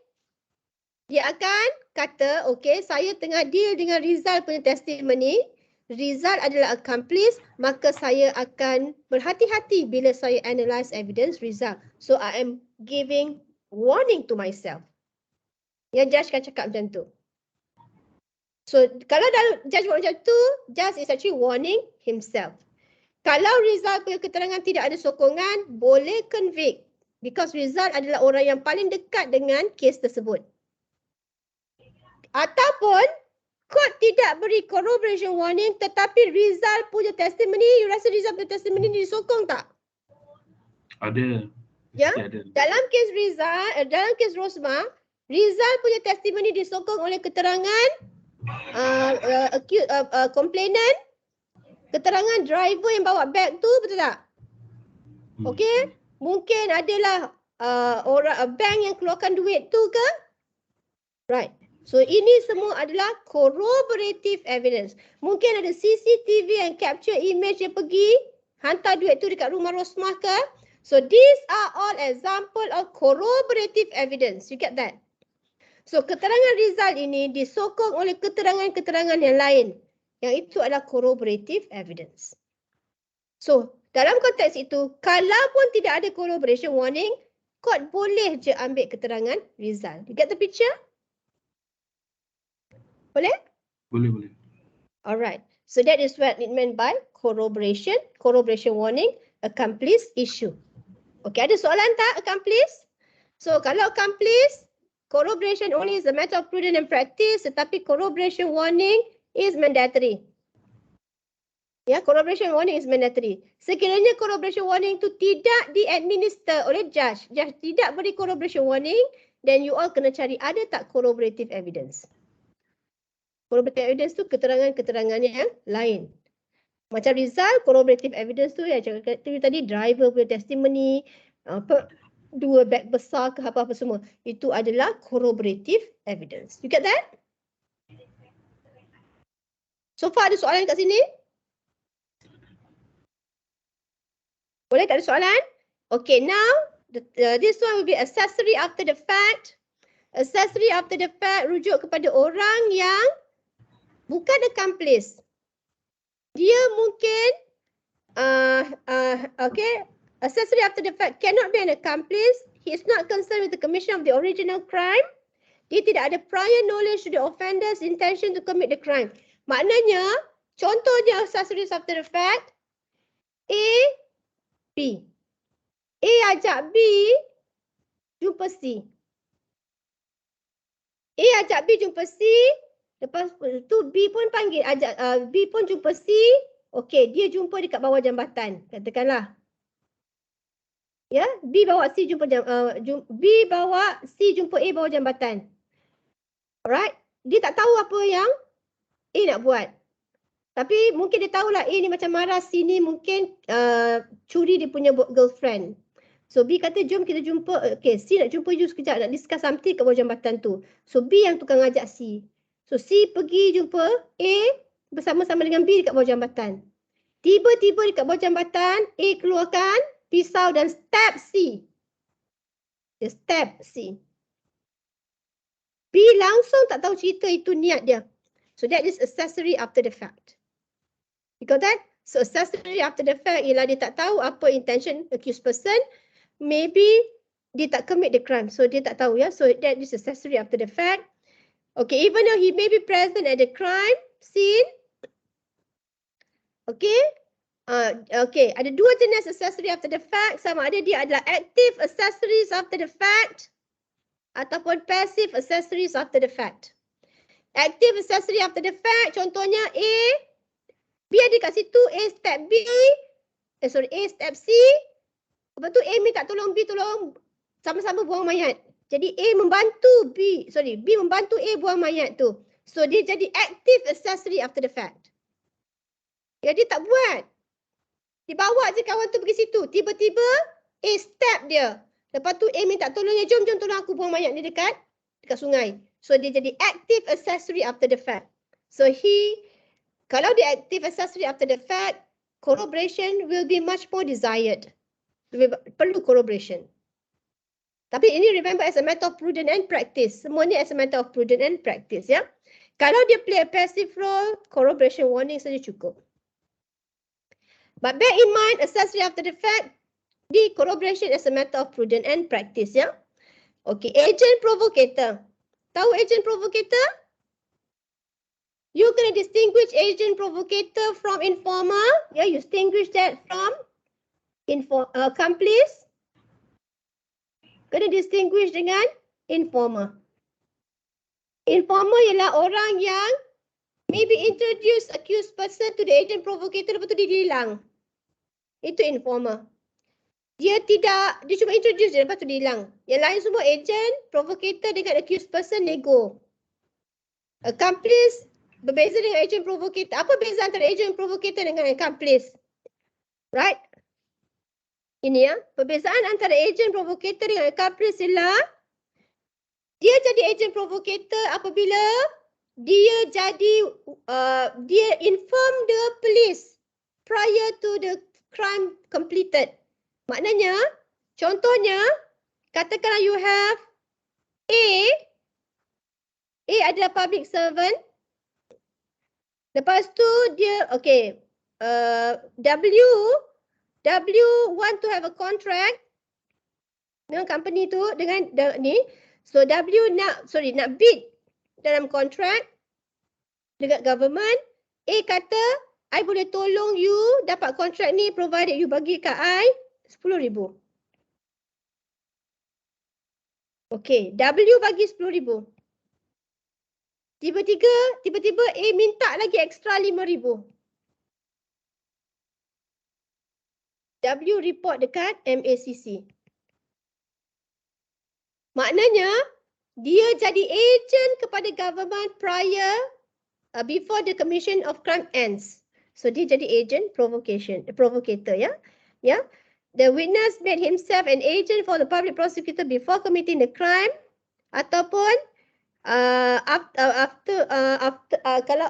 dia akan kata, okay, saya tengah deal dengan Rizal punya testimony. Rizal adalah accomplice, maka saya akan berhati-hati bila saya analyse evidence Rizal. So I am giving warning to myself. Yang judge akan cakap macam tu. So kalau judge buat macam tu, judge is actually warning himself. Kalau Rizal punya keterangan tidak ada sokongan, boleh convict. Because Rizal adalah orang yang paling dekat dengan kes tersebut. Ataupun court tidak beri corroboration warning tetapi Rizal punya testimony, you rasa Rizal punya testimony ni disokong tak? Ada. Ya, Mesti ada. dalam kes Rizal, dalam kes Rosmah, Rizal punya testimony disokong oleh keterangan complainant, keterangan driver yang bawa beg tu, betul tak? Okey, mungkin adalah bank yang keluarkan duit tu ke? Right. So ini semua adalah corroborative evidence. Mungkin ada CCTV yang capture image dia pergi hantar duit tu dekat rumah Rosmah ke? So these are all example of corroborative evidence. You get that? So keterangan Rizal ini disokong oleh keterangan-keterangan yang lain. Yang itu adalah corroborative evidence. So dalam konteks itu, kalaupun tidak ada corroboration warning, court boleh je ambil keterangan Rizal. You get the picture? Boleh? Boleh, boleh. Alright. So that is what it meant by corroboration. Corroboration warning, accomplice issue. Okay, ada soalan tak accomplice? So kalau accomplice, corroboration only is a matter of prudence and practice, tetapi corroboration warning is mandatory. Ya, corroboration warning is mandatory. Sekiranya corroboration warning itu tidak di-administer oleh judge tidak beri corroboration warning, then you all kena cari ada tak corroborative evidence. Corroborative evidence tu keterangan-keterangan yang lain. Macam Rizal, corroborative evidence tu yang cakap tadi, driver punya testimony, dua beg besar ke apa-apa semua. Itu adalah corroborative evidence. You get that? So far ada soalan kat sini? Boleh, tak ada soalan? Okay, now this one will be accessory after the fact. Accessory after the fact rujuk kepada orang yang bukan accomplice. Dia mungkin, okay, accessory after the fact cannot be an accomplice. He is not concerned with the commission of the original crime. Dia tidak ada prior knowledge to the offender's intention to commit the crime. Maknanya, contohnya accessories after the fact, A, B. A ajak B jumpa C. A ajak B jumpa C, lepas tu B pun panggil, B pun jumpa C. Okey, dia jumpa dekat bawah jambatan, katakanlah. Ya, B bawa C jumpa A bawah jambatan. Alright, dia tak tahu apa yang A nak buat. Tapi mungkin dia tahulah A ni macam marah, C ni mungkin curi dia punya girlfriend. So B kata jom kita jumpa, okay, C nak jumpa you sekejap, nak discuss something kat bawah jambatan tu. So B yang tukang ajak C. So C pergi jumpa A bersama-sama dengan B dekat bawah jambatan. Tiba-tiba dekat bawah jambatan, A keluarkan pisau dan stab C. Dia stab C. B langsung tak tahu cerita itu niat dia. So that is accessory after the fact. You got that? So accessory after the fact ialah dia tak tahu apa intention accused person. Maybe dia tak commit the crime. So dia tak tahu ya. So that is accessory after the fact. Okay, even though he may be present at the crime scene. Okay. Okay, ada dua jenis accessory after the fact. Sama ada dia adalah active accessories after the fact ataupun passive accessories after the fact. Active accessory after the fact, contohnya A, B ada kat situ, A step B, A step C. Lepas tu A minta tolong B, tolong sama-sama buang mayat. Jadi A membantu B membantu A buang mayat tu. So dia jadi active accessory after the fact. Ya, dia tak buat. Dia bawa je kawan tu pergi situ. Tiba-tiba A step dia. Lepas tu A minta tolong, jom tolong aku buang mayat ni dekat sungai. So dia jadi active accessory after the fact. So kalau dia active accessory after the fact, corroboration will be much more desired. Perlu corroboration. Tapi ini remember as a matter of prudence and practice. Semua ni as a matter of prudence and practice ya. Kalau dia play a passive role, corroboration warning saja cukup. But bear in mind, accessory after the fact, the corroboration as a matter of prudence and practice ya. Okay, agent provocator. Tahu agent provocator? You kena distinguish agent provocator from informer. Yeah, you distinguish that from accomplice. Kena distinguish dengan informer. Informer ialah orang yang maybe introduce accused person to the agent provocator, lepas tu dia hilang. Itu informer. Dia cuma introduce je, lepas tu dia hilang. Yang lain semua agent provocator dengan accused person nego. Accomplice berbeza dengan agent provocator. Apa beza antara agent provocator dengan accomplice? Right? Ini ya, perbezaan antara agent provocator dengan accomplice ialah dia jadi agent provocator apabila dia dia inform the police prior to the crime completed. Maknanya, contohnya, katakanlah you have A adalah public servant. Lepas tu dia, W want to have a contract dengan company tu, dengan ni. So W nak bid dalam kontrak dekat government. A kata, I boleh tolong you dapat kontrak ni provided you bagi kat I 10,000. Okay, W bagi 10,000. Tiba-tiba A minta lagi extra 5,000. W report dekat MACC. Maknanya, dia jadi agent kepada government prior before the commission of crime ends. So, dia jadi agent provocator, ya. Yeah? The witness made himself an agent for the public prosecutor before committing the crime, ataupun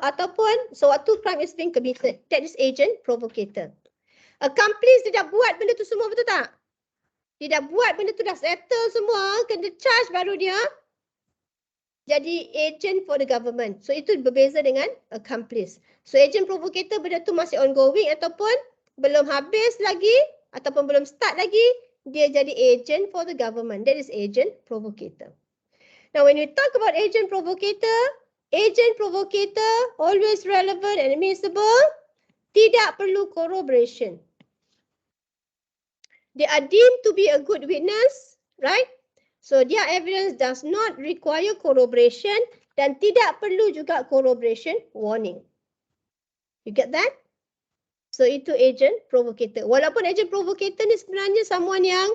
ataupun sewaktu crime is being committed. That is agent provocator. Accomplice dia dah buat benda tu semua, betul tak? Dia dah buat benda tu, dah settle semua, kena charge baru dia jadi agent for the government. So itu berbeza dengan accomplice. So agent provocator benda tu masih ongoing ataupun belum habis lagi ataupun belum start lagi, dia jadi agent for the government. That is agent provocator. Now when you talk about agent provocator always relevant and admissible, tidak perlu corroboration. They are deemed to be a good witness, right? So their evidence does not require corroboration dan tidak perlu juga corroboration warning. You get that? So itu agent provocator. Walaupun agent provocator ni sebenarnya someone yang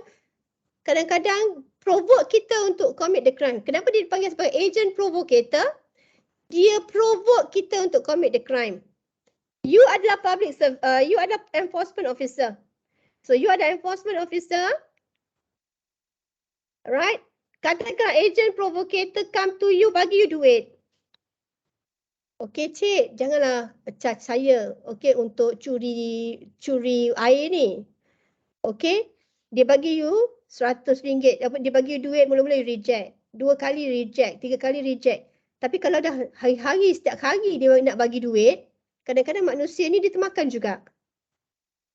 kadang-kadang provoke kita untuk commit the crime. Kenapa dia dipanggil sebagai agent provocator? Dia provoke kita untuk commit the crime. You adalah you adalah enforcement officer. So you are the enforcement officer, right? Katakan agent provocator come to you, bagi you duit. Okay, cik, janganlah charge saya, okay, untuk curi air ni. Okay, dia bagi you RM100, dia bagi you duit, mula-mula you reject. 2 kali reject, 3 kali reject. Tapi kalau dah hari-hari, setiap hari dia nak bagi duit, kadang-kadang manusia ni dia termakan juga.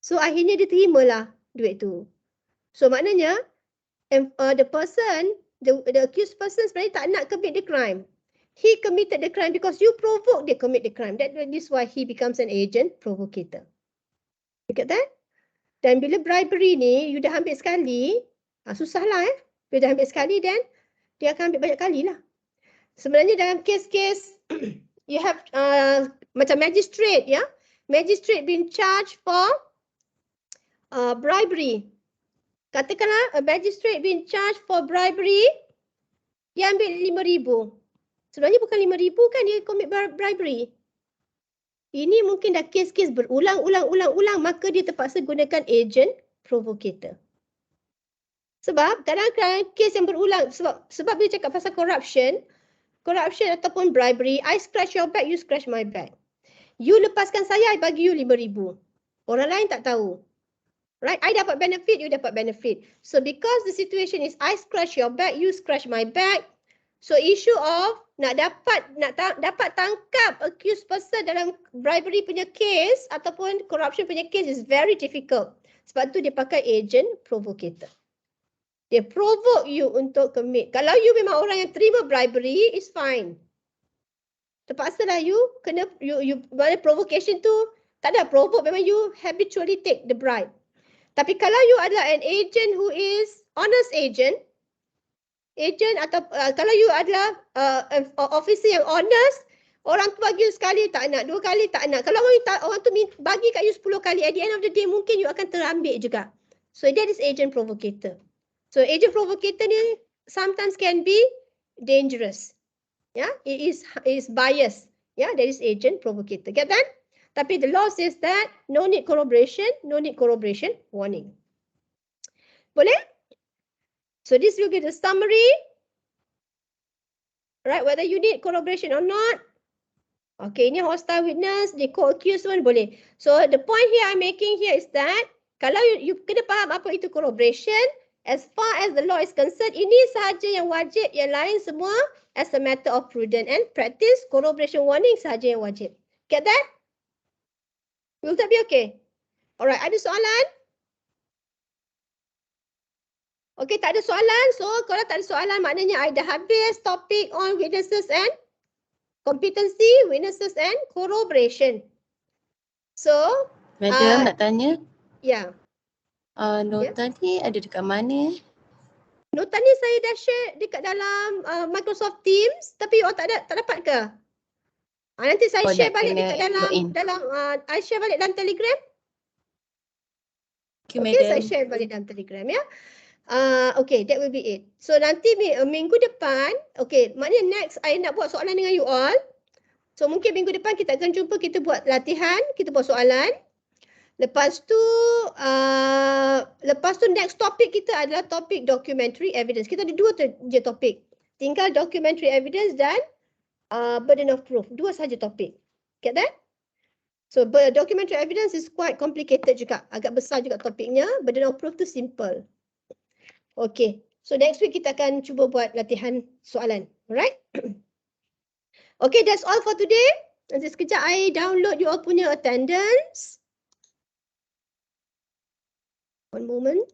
So akhirnya dia terimalah duit tu. So maknanya the accused person sebenarnya tak nak commit the crime. He committed the crime because you provoke dia commit the crime. That is why he becomes an agent provocator. You get that? Dan bila bribery ni you dah ambil sekali, susahlah Bila dah ambil sekali then dia akan ambil banyak kali lah. Sebenarnya dalam kes-kes you have macam magistrate, ya. Magistrate been charged for bribery. Katakanlah a magistrate been charged for bribery, dia ambil 5,000. Sebenarnya bukan 5,000 kan dia commit bribery. Ini mungkin dah kes-kes berulang-ulang, maka dia terpaksa gunakan agent provocator. Sebab kadang-kadang kes yang berulang, sebab dia cakap pasal corruption ataupun bribery, I scratch your back, you scratch my back. You lepaskan saya, I bagi you 5,000. Orang lain tak tahu. Right? I dapat benefit, you dapat benefit. So because the situation is I scratch your back, you scratch my back. So issue of nak dapat tangkap accused person dalam bribery punya case ataupun corruption punya case is very difficult. Sebab tu dia pakai agent provocator. Dia provoke you untuk commit. Kalau you memang orang yang terima bribery, it's fine. Terpaksa lah you kena, mana provocation tu, tak ada provoke, memang you habitually take the bribe. Tapi kalau you adalah an agent who is honest agent atau kalau you adalah officer yang honest, orang tu bagi you sekali tak nak, 2 kali tak nak. Kalau orang tu bagi kat you 10 kali, at the end of the day mungkin you akan terambil juga. So that is agent provocator. So agent provocator ni sometimes can be dangerous. Yeah, it is biased. Yeah, that is agent provocator. Get that? Tapi the law says that no need corroboration warning. Boleh? So this will be the summary. Right, whether you need corroboration or not. Okay, ini hostile witness, the co-accused one boleh. So the point here I'm making here is that kalau you kena faham apa itu corroboration, as far as the law is concerned, ini sahaja yang wajib, yang lain semua as a matter of prudence and practice, corroboration warning sahaja yang wajib. Get that? Will that be okay? Alright, ada soalan? Okay, tak ada soalan. So kalau tak ada soalan, maknanya I dah habis topik on witnesses and competency, witnesses and corroboration. So, Madam nak tanya, ya. nota ni ada dekat mana? Nota ni saya dah share dekat dalam Microsoft Teams, tapi awak tak dapat ke? Nanti saya share balik dekat dalam I share balik dalam Telegram. Okay, Okay, Madam. saya share balik dalam Telegram ya. Okay, that will be it. So nanti minggu depan, okay, maknanya next I nak buat soalan dengan you all. So mungkin minggu depan kita akan jumpa, kita buat latihan, kita buat soalan. Lepas tu next topik kita adalah topik documentary evidence. Kita ada 2 je topik. Tinggal documentary evidence dan burden of proof. 2 sahaja topik. Get that? So documentary evidence is quite complicated juga. Agak besar juga topiknya. Burden of proof tu simple. Okay. So next week kita akan cuba buat latihan soalan. Alright? Okay, that's all for today. Nanti sekejap I download you all punya attendance. One moment.